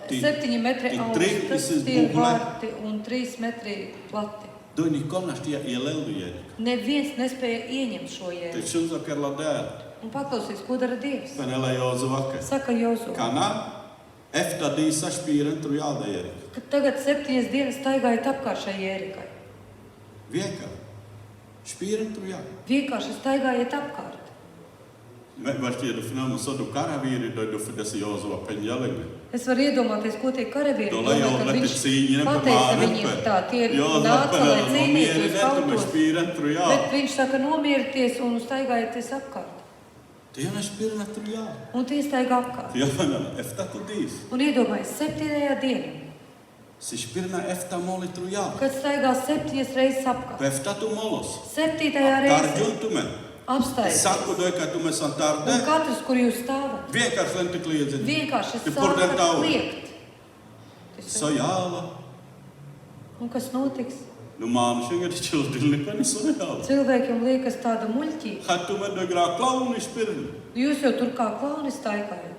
Speaker 2: 7 metri
Speaker 1: ti
Speaker 2: augstas,
Speaker 1: trīsdesmit
Speaker 2: tie
Speaker 1: būgle.
Speaker 2: vārti un 3 metri plati.
Speaker 1: Doni konnašti ja ieleldu Jerika.
Speaker 2: Neviens nespēja ieņemt šo
Speaker 1: Te
Speaker 2: jēru.
Speaker 1: šunzakarla dēl.
Speaker 2: Un paklausies, ko dara Dievs.
Speaker 1: Penela Jozovaka.
Speaker 2: Saka Jozu,
Speaker 1: Kanā, efta dīsa špīrentru jāda Jerika.
Speaker 2: ka tagad 7 dienas staigājat apkārt šai jērikai.
Speaker 1: Viekā. Špīrentru jāda.
Speaker 2: Vienkārši staigājiet apkārt.
Speaker 1: Varsti, ja du finām sodu karavīri, du fidesi Jozova peņģalingi.
Speaker 2: Es varu iedomāties, ko tie karavīri
Speaker 1: Dole jau
Speaker 2: domā, kad
Speaker 1: leti
Speaker 2: viņš
Speaker 1: cīņi
Speaker 2: pateica viņiem tā, tie nāca, lai cīnītos kautos.
Speaker 1: špīrentru jā.
Speaker 2: Bet viņš saka, nomierieties un staigājieties apkārt.
Speaker 1: Te jau nešpirna tur jā.
Speaker 2: Un tie staigā apkārt.
Speaker 1: Te jau manā eftatu dīs.
Speaker 2: Un iedomājies, 7. dienā,
Speaker 1: Si špirna efta moli tur jā.
Speaker 2: kad staigā 7 reizes apkārt.
Speaker 1: Eftatu molos.
Speaker 2: 7. reizē
Speaker 1: Tarģuntume.
Speaker 2: apstājas.
Speaker 1: Saku doi, ka tu mēs
Speaker 2: Un
Speaker 1: antārde.
Speaker 2: katrs, kur jūs stāvat,
Speaker 1: Vienkārši lenti kliedzi.
Speaker 2: vienkārši
Speaker 1: Te purden
Speaker 2: sākat
Speaker 1: tauri.
Speaker 2: kliegt.
Speaker 1: Sajāla.
Speaker 2: Un kas notiks?
Speaker 1: Nu mānuši ir čildilni pani sajāla.
Speaker 2: Cilvēkiem liekas tāda muļķība.
Speaker 1: Hattume doi grā klauni špirna.
Speaker 2: Jūs jau tur kā klauni staigājat.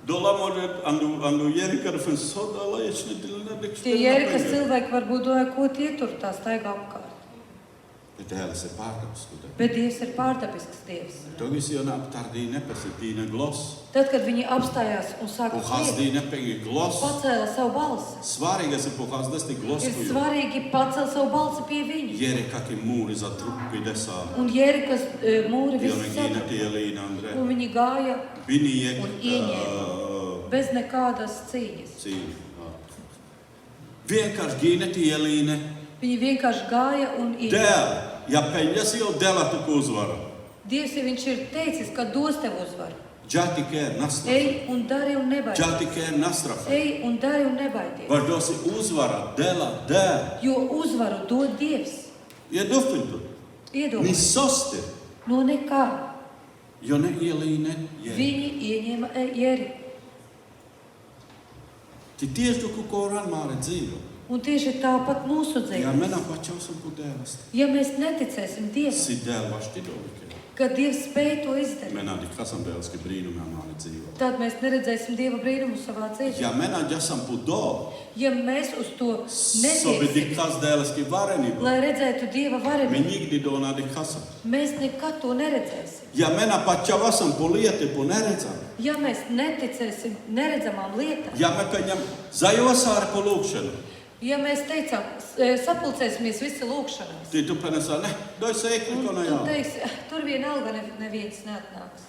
Speaker 1: Dolamoret andu jerikar fin sodala ješnidilna dik
Speaker 2: Tie jērikas cilvēki varbūt domā, ko tie tur tā staigā apkārt.
Speaker 1: Bet ēlas ir pārkapskudē.
Speaker 2: Bet Dievs ir pārdabisks Dievs.
Speaker 1: Togis jau nāptardī nepasitīna glos.
Speaker 2: Tad, kad viņi apstājās un sāka
Speaker 1: Un
Speaker 2: kliegt,
Speaker 1: hasdī nepegi glos.
Speaker 2: pacēla savu balsi.
Speaker 1: Svarīgas ir puhās desti glos.
Speaker 2: Ir svarīgi pacelt savu balsi pie viņa.
Speaker 1: Jerikaki mūri za truppi desā.
Speaker 2: Un jērikas mūri
Speaker 1: Jo
Speaker 2: visi
Speaker 1: negīna
Speaker 2: saprata.
Speaker 1: tielīna, Andre.
Speaker 2: Un viņi gāja
Speaker 1: Viņi
Speaker 2: un ieņēma bez nekādas cīņas.
Speaker 1: Cīņa. Vienkārši gīna tielīne.
Speaker 2: Viņi vienkārši gāja un ieņēma.
Speaker 1: Dēl. Ja peņas jau dēlā tu uzvara. Dievs,
Speaker 2: ja viņš ir teicis, ka dos tev uzvaru,
Speaker 1: Džati kēr nastrafē.
Speaker 2: ej un dari un nebaidies.
Speaker 1: Džati kēr nastrafē.
Speaker 2: Ej un dari un nebaidies.
Speaker 1: Var dosi uzvara dēlā dēl.
Speaker 2: Jo uzvaru dod Dievs.
Speaker 1: Ja dufintu.
Speaker 2: Iedomājieties,
Speaker 1: Misosti.
Speaker 2: no nekā.
Speaker 1: Jo ne ielīne.
Speaker 2: Viņi ieņēma Jēriku.
Speaker 1: Ti tieši tu kukoran māre dzīvo.
Speaker 2: Un tieši tāpat mūsu
Speaker 1: Ja
Speaker 2: dzīvē.
Speaker 1: mena pačaus un pudēlas.
Speaker 2: Ja mēs neticēsim Dievam,
Speaker 1: Si dēl vašti dolike.
Speaker 2: ka Dievs spēj to izdarīt,
Speaker 1: Mena di kasam dēlski brīnumā māre dzīvo.
Speaker 2: tad mēs neredzēsim Dieva brīnumu savā dzīvē.
Speaker 1: Ja mena jasam pudo.
Speaker 2: Ja mēs uz to
Speaker 1: Sobi di
Speaker 2: neiesim,
Speaker 1: kas dēlski varenība.
Speaker 2: lai redzētu Dieva
Speaker 1: Me
Speaker 2: varenību,
Speaker 1: nigdi donā di kasam.
Speaker 2: mēs nekad to neredzēsim.
Speaker 1: Ja mena pačavasam pu lieti pu neredzam.
Speaker 2: Ja mēs neticēsim neredzamām lietām,
Speaker 1: Ja me peņam zajosāri pu lūkšanu.
Speaker 2: ja mēs teicām, sapulcēsimies visi lūkšanās,
Speaker 1: Ti tu penesā, ne, doj seikli
Speaker 2: un
Speaker 1: kona
Speaker 2: tu
Speaker 1: jā.
Speaker 2: teiksi, tur vienalga neviens neatnāks,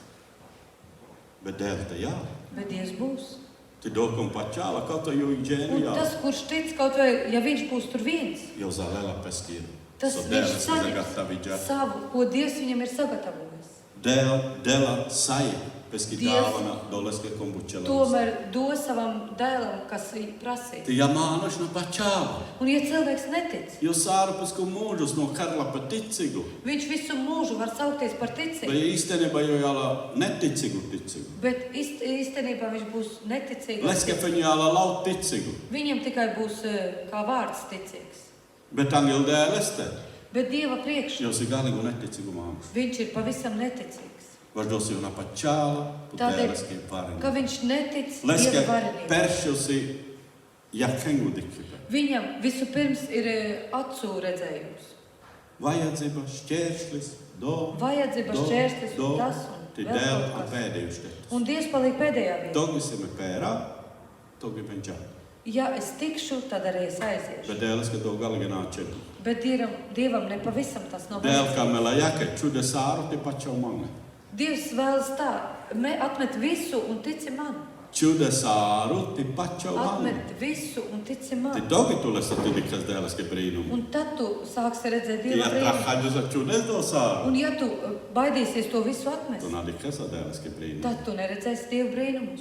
Speaker 1: Bet dēl te jā.
Speaker 2: bet Dievs būs.
Speaker 1: Ti dokam pačāla, kaut to jū džēni
Speaker 2: Un
Speaker 1: jā.
Speaker 2: tas, kurš tic kaut vai, ja viņš būs tur viens,
Speaker 1: Jau zālēlā peskīra.
Speaker 2: tas
Speaker 1: So
Speaker 2: viņš
Speaker 1: dēlis
Speaker 2: saņems
Speaker 1: zagatavīdžā.
Speaker 2: savu, ko Dievs viņam ir sagatavojis.
Speaker 1: Dēla saja, peski
Speaker 2: Dievs
Speaker 1: dāvana doleske kombučela.
Speaker 2: Tomēr do savam dēlam, kas ir prasīts.
Speaker 1: Ti ja mānoš no pačāla.
Speaker 2: Un ja cilvēks netic,
Speaker 1: Jo sāra pesku mūžus no karla pa ticīgu.
Speaker 2: viņš visu mūžu var saukties par
Speaker 1: Vai
Speaker 2: ticību,
Speaker 1: īstenībā jau jāla neticīgu ticīgu.
Speaker 2: bet īstenībā viņš būs neticīgs.
Speaker 1: Leske feņu jāla laut ticīgu.
Speaker 2: Viņam tikai būs kā vārds ticīgs.
Speaker 1: Bet angel dēles te.
Speaker 2: Bet Dieva priekšā
Speaker 1: Jau si galīgu neticīgu māmas.
Speaker 2: viņš ir pavisam neticīgs.
Speaker 1: Vardos jau na pačāla, pu
Speaker 2: Tādēļ,
Speaker 1: dēleski vareni.
Speaker 2: ka viņš netic
Speaker 1: Leske
Speaker 2: Dieva varenībai.
Speaker 1: peršusi jakengu dikipe.
Speaker 2: Viņam vispirms ir acu redzējums.
Speaker 1: Vajadzība, šķēršlis, do.
Speaker 2: Vajadzība, šķērslis un tas un
Speaker 1: Ti
Speaker 2: vēl
Speaker 1: dēl
Speaker 2: kaut
Speaker 1: un
Speaker 2: kas.
Speaker 1: pēdējuši te.
Speaker 2: Un Dievs paliek pēdējā vietā.
Speaker 1: Togi si me pērā, togi penčā.
Speaker 2: Ja es tikšu, tad arī es aiziešu.
Speaker 1: Bet dēles, ka to galīgi nāčebu.
Speaker 2: Bet Dievam nepavisam tas nav
Speaker 1: Dēl,
Speaker 2: vajadzīgs.
Speaker 1: kā me la jake, čude sāru, ti pačau mane.
Speaker 2: Dievs vēlas tā, atmet visu un tici man.
Speaker 1: Čude sāru, ti pačau mane.
Speaker 2: Atmet visu un tici
Speaker 1: Ti
Speaker 2: man.
Speaker 1: togi tu lesa ti dikas dēles, ka brīnumu.
Speaker 2: Un tad tu sāksi redzēt
Speaker 1: Ti
Speaker 2: Dieva brīnumu.
Speaker 1: atrahaģu za čude do sāru.
Speaker 2: Un ja tu baidīsies to visu
Speaker 1: Tu
Speaker 2: atmest,
Speaker 1: nādikas sa dēles, ka brīnumu.
Speaker 2: tad tu neredzēsi Dieva brīnumus.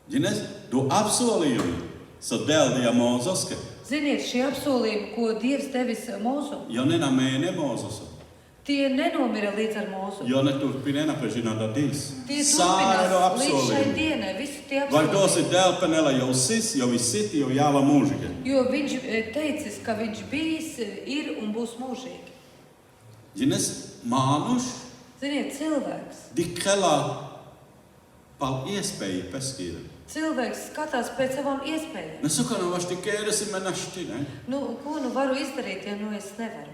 Speaker 1: Ģines, du apsolījumi, sa dēl dia Mūzoske,
Speaker 2: Ziniet, šie apsolījumi, ko Dievs devis Mūzum,
Speaker 1: jo nena mēne Mūzosa.
Speaker 2: tie nenomira līdz ar Mūzu.
Speaker 1: Jo neturpina nepažinā da dīs.
Speaker 2: Tie
Speaker 1: Sāra
Speaker 2: turpinās līdz šai
Speaker 1: apsolījumi.
Speaker 2: dienai, visi tie
Speaker 1: Vai
Speaker 2: apsolījumi.
Speaker 1: dosi dēl penela jau sis, jau visiti, jau jāla mūžīgi.
Speaker 2: Jo viņš teicis, ka viņš bijis, ir un būs mūžīgi.
Speaker 1: Ģines, mānuš,
Speaker 2: Ziniet, cilvēks.
Speaker 1: dikelā pal iespēju peskīra.
Speaker 2: Cilvēks skatās pēc savām iespējām.
Speaker 1: Nesakana vaš tik ēresi me našti, ne?
Speaker 2: Nu, ko nu varu izdarīt, ja nu es nevaru?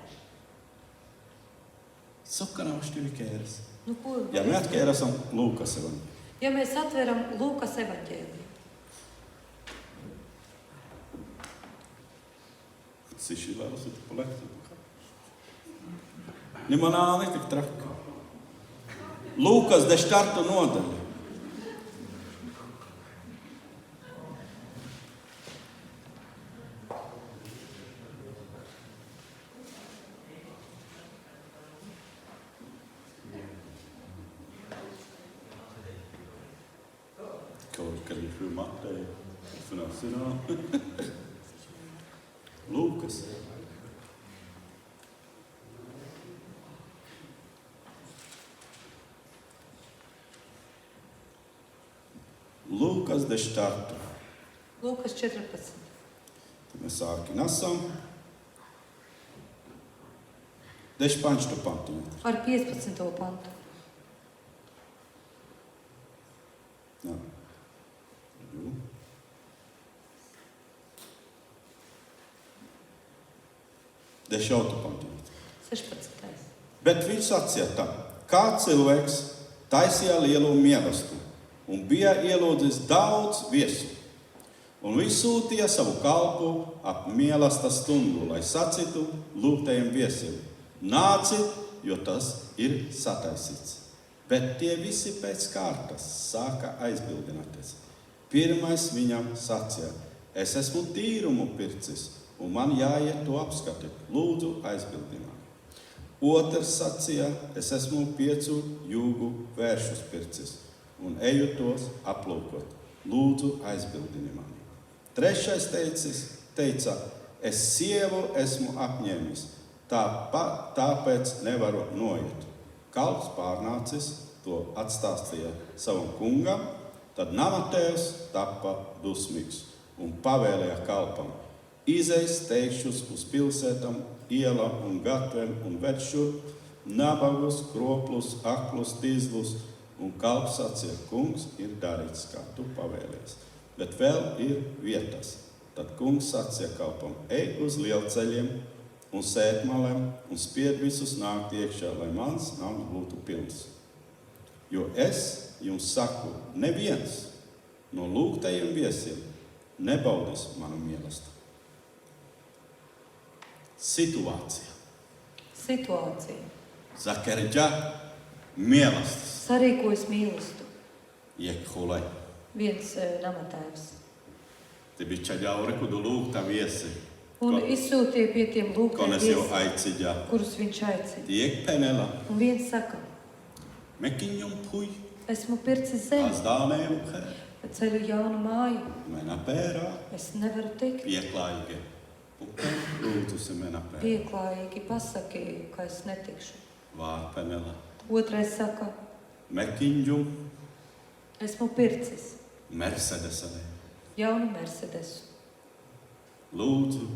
Speaker 1: Sakana vaš tevi kēres.
Speaker 2: Nu, ko varu
Speaker 1: Ja me
Speaker 2: izdarīt?
Speaker 1: atkēresam Lūkas evan.
Speaker 2: Ja mēs atveram Lūkas evaņģēliju,
Speaker 1: Siši vēlas ir palekti. Limonāli tik traka. Lūkas 10. nodaļa. Kaut kad viņš ir Mateja. Lūkas. Lukas 4.
Speaker 2: Lūkas 14.
Speaker 1: Tad mēs sāki nasam. 15. pantu.
Speaker 2: Ar 15. pantu.
Speaker 1: Jā. 10. pantu.
Speaker 2: 16.
Speaker 1: Bet viņš sacīja tā, kā cilvēks taisīja lielu miegastu un bija ielūdzis daudz viesu. Un viņš sūtīja savu kalpu ap mīlesta stundu, lai sacītu lūgtajiem viesiem: nāciet, jo tas ir sataisīts. Bet tie visi pēc kārtas sāka aizbildināties. Pirmais viņam sacīja: es esmu tīrumu pircis, un man jāiet to apskatīt. Lūdzu, aizbildināt. Otrs sacīja: es esmu 5 jūgu vēršus pircis, un eju tos aplūkot. Lūdzu, aizbildini mani. Trešais teica: es sievu esmu apņēmis, tāpēc nevaru noiet. Kalps pārnācis to atstāstīja savam kungam, tad namatēvs tappa dusmīgs un pavēlēja kalpam: izeis teikšus uz pilsētam, ielām un gatvēm un ved šurp nabagus, kroplus, aklus, tīzlus. Un kalps sacīja: kungs, ir darīts, kā tu pavēlies, bet vēl ir vietas. Tad kungs sacīja kalpam: ej uz lielceļiem un sētmalēm un spied visus nākt iekšā, lai mans nams būtu pilns. Jo es jums saku, neviens no lūgtajiem viesiem nebaudīs manu mīlestību.
Speaker 2: Situācija.
Speaker 1: Zakarģa mīlestība.
Speaker 2: Sarīkojas mīlestību.
Speaker 1: Iekholai.
Speaker 2: Viens namatēvs.
Speaker 1: Te bija čaļauri, kudu lūgta viesi.
Speaker 2: Un izsūtīja pie tiem lūgtajiem
Speaker 1: viesiem,
Speaker 2: kurus viņš aicina.
Speaker 1: Tiek penela.
Speaker 2: Un viens saka:
Speaker 1: mekiņum puj.
Speaker 2: esmu pircis zemi.
Speaker 1: Azdānēju her.
Speaker 2: Ceļu jaunu māju.
Speaker 1: Mena pērā.
Speaker 2: Es nevaru tikt.
Speaker 1: Pieklājīgi. Lūdzu, si mena pērā.
Speaker 2: Pieklājīgi pasaki, ka es netikšu.
Speaker 1: Vār penela.
Speaker 2: Otrais saka:
Speaker 1: mekiņum.
Speaker 2: esmu pircis
Speaker 1: Mercedesanē.
Speaker 2: jaunu Mercedesu.
Speaker 1: Lūdzu,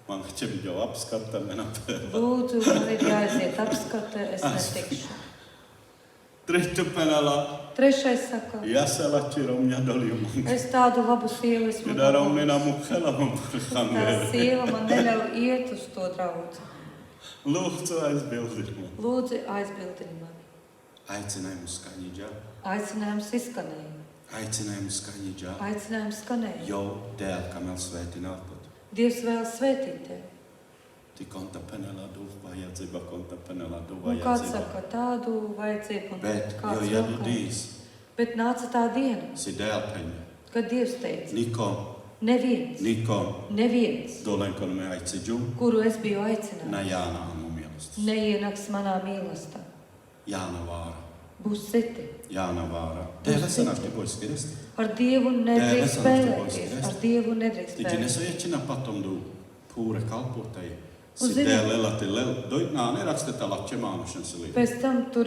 Speaker 1: man ķebi jau apskata mena pērā.
Speaker 2: Lūdzu, man ir jāaiziet apskate, es netikšu.
Speaker 1: Tretu penela.
Speaker 2: Trešais saka:
Speaker 1: Jāsala ķirom ņadolījumu.
Speaker 2: es tādu labu sievu esmu
Speaker 1: Darom
Speaker 2: dabūjis.
Speaker 1: mena muhela man
Speaker 2: Tā
Speaker 1: parhangēri.
Speaker 2: sieva man neļauj iet uz to draudzi.
Speaker 1: Lūdzu, aizbildini.
Speaker 2: Lūdzu, aizbildini mani.
Speaker 1: Aicinājumu skaņīģā.
Speaker 2: Aicinājums izskanēja.
Speaker 1: Aicinājumu skaņīģā.
Speaker 2: Aicinājums skanēja.
Speaker 1: Jau dēļ, kā mēs svētināt.
Speaker 2: Dievs vēl svētīt tevi.
Speaker 1: Ti konta penela du vajadzība, konta penela du
Speaker 2: Un kāds
Speaker 1: vajadzība.
Speaker 2: saka, tādu vajadzību, un
Speaker 1: Bet,
Speaker 2: kāds
Speaker 1: jo
Speaker 2: vēl
Speaker 1: jedu
Speaker 2: kādu.
Speaker 1: dīs,
Speaker 2: Bet nāca tā diena,
Speaker 1: si dēļ peņa.
Speaker 2: kad Dievs teica:
Speaker 1: Nikom,
Speaker 2: neviens,
Speaker 1: dolenkon me aicidžu,
Speaker 2: kuru es biju aicināts,
Speaker 1: na jāna amu mielastus.
Speaker 2: neienāks manā mīlestībā.
Speaker 1: Jāna vāra,
Speaker 2: Būs citi.
Speaker 1: jāna vāra. Dēļ esanāš te bojas skriesti.
Speaker 2: Ar Dievu nedrīkst
Speaker 1: Tēvs, anas
Speaker 2: spēlēties.
Speaker 1: tev
Speaker 2: Ar Dievu nedrīkst
Speaker 1: Tiki
Speaker 2: spēlēties.
Speaker 1: nesaječina patom du pūre kalpotai. Si
Speaker 2: Un zini-
Speaker 1: dēļ elati lel, doj, nā, neraksteta laķe mānušanas līdzi.
Speaker 2: Pēc tam tur,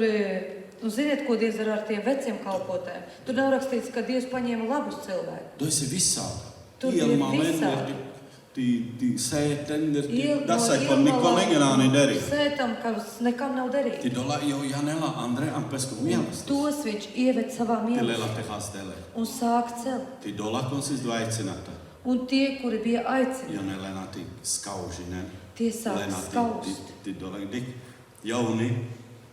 Speaker 2: nu ziniet, ko Dievs dara ar tiem veciem kalpotājiem? Tur nav rakstīts, ka Dievs paņēma labus cilvēkus.
Speaker 1: Doj si visādi.
Speaker 2: Tur ir visādi.
Speaker 1: Ti sēten ir, dasai kon niko negenāni deri.
Speaker 2: Sētam, kas nekam nav darīt.
Speaker 1: Ti dola jau janela Andre Ampesku mielastus.
Speaker 2: Tos viņš ieved savā
Speaker 1: Ti
Speaker 2: mīlestībā
Speaker 1: lela te has dele.
Speaker 2: un sāk celt.
Speaker 1: Ti dola konsis du aicinata.
Speaker 2: Un tie, kuri bija aicināti,
Speaker 1: Ja ne lenati skaužinen.
Speaker 2: tie sāk skaust.
Speaker 1: Ti dola dik jauni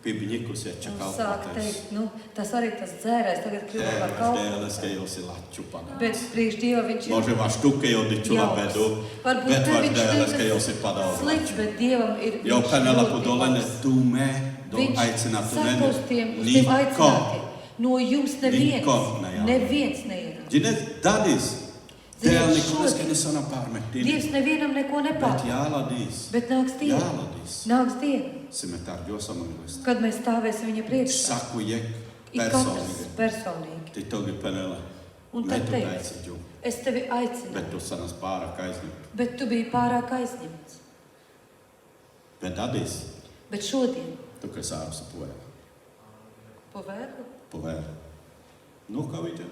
Speaker 1: pibņikus ja
Speaker 2: Un
Speaker 1: čakal
Speaker 2: sāk teikt, nu, tas arī tas dzērājs tagad kļuva par
Speaker 1: Dēles, ka
Speaker 2: kalpotāju.
Speaker 1: jau si laču panāc.
Speaker 2: Bet priekš Dieva viņš ir
Speaker 1: Može vaš tuke jau diču
Speaker 2: jauks.
Speaker 1: labedu,
Speaker 2: Varbūt
Speaker 1: bet
Speaker 2: te
Speaker 1: vaš
Speaker 2: viņš
Speaker 1: dēles,
Speaker 2: ir
Speaker 1: ka jau si padauž
Speaker 2: slikts,
Speaker 1: laču.
Speaker 2: bet Dievam ir
Speaker 1: Jau
Speaker 2: viņš
Speaker 1: penela
Speaker 2: ļoti
Speaker 1: pu dolene
Speaker 2: labs.
Speaker 1: tu me do
Speaker 2: Viņš
Speaker 1: aicinatu
Speaker 2: saka uz tiem aicinātiem.
Speaker 1: Niko.
Speaker 2: No jums neviens,
Speaker 1: Niko nejāk.
Speaker 2: neviens neienāk.
Speaker 1: Ģine, dadis.
Speaker 2: Ziniet,
Speaker 1: Dēl neko
Speaker 2: šodien-
Speaker 1: neskaņa pārmetini.
Speaker 2: Dievs nevienam neko
Speaker 1: Bet
Speaker 2: nepārmet.
Speaker 1: jāladīs.
Speaker 2: Bet nāks diena,
Speaker 1: Jāladīs.
Speaker 2: nāks diena,
Speaker 1: Simetār josamanilist.
Speaker 2: kad mēs stāvēsim viņa priekšā.
Speaker 1: Saku jek
Speaker 2: Ik katrs
Speaker 1: personīgi.
Speaker 2: personīgi.
Speaker 1: Ti togi penela.
Speaker 2: Un
Speaker 1: Ne
Speaker 2: tad
Speaker 1: tu
Speaker 2: teica,
Speaker 1: teici, Džu,
Speaker 2: es tevi aicinu,
Speaker 1: bet tu sanas pārāk aizņemt.
Speaker 2: bet tu biji pārāk aizņemts.
Speaker 1: Bet Adis,
Speaker 2: Bet šodien,
Speaker 1: tu, kas ārus poja,
Speaker 2: pavēlu,
Speaker 1: povēr. Nu, kā vidē?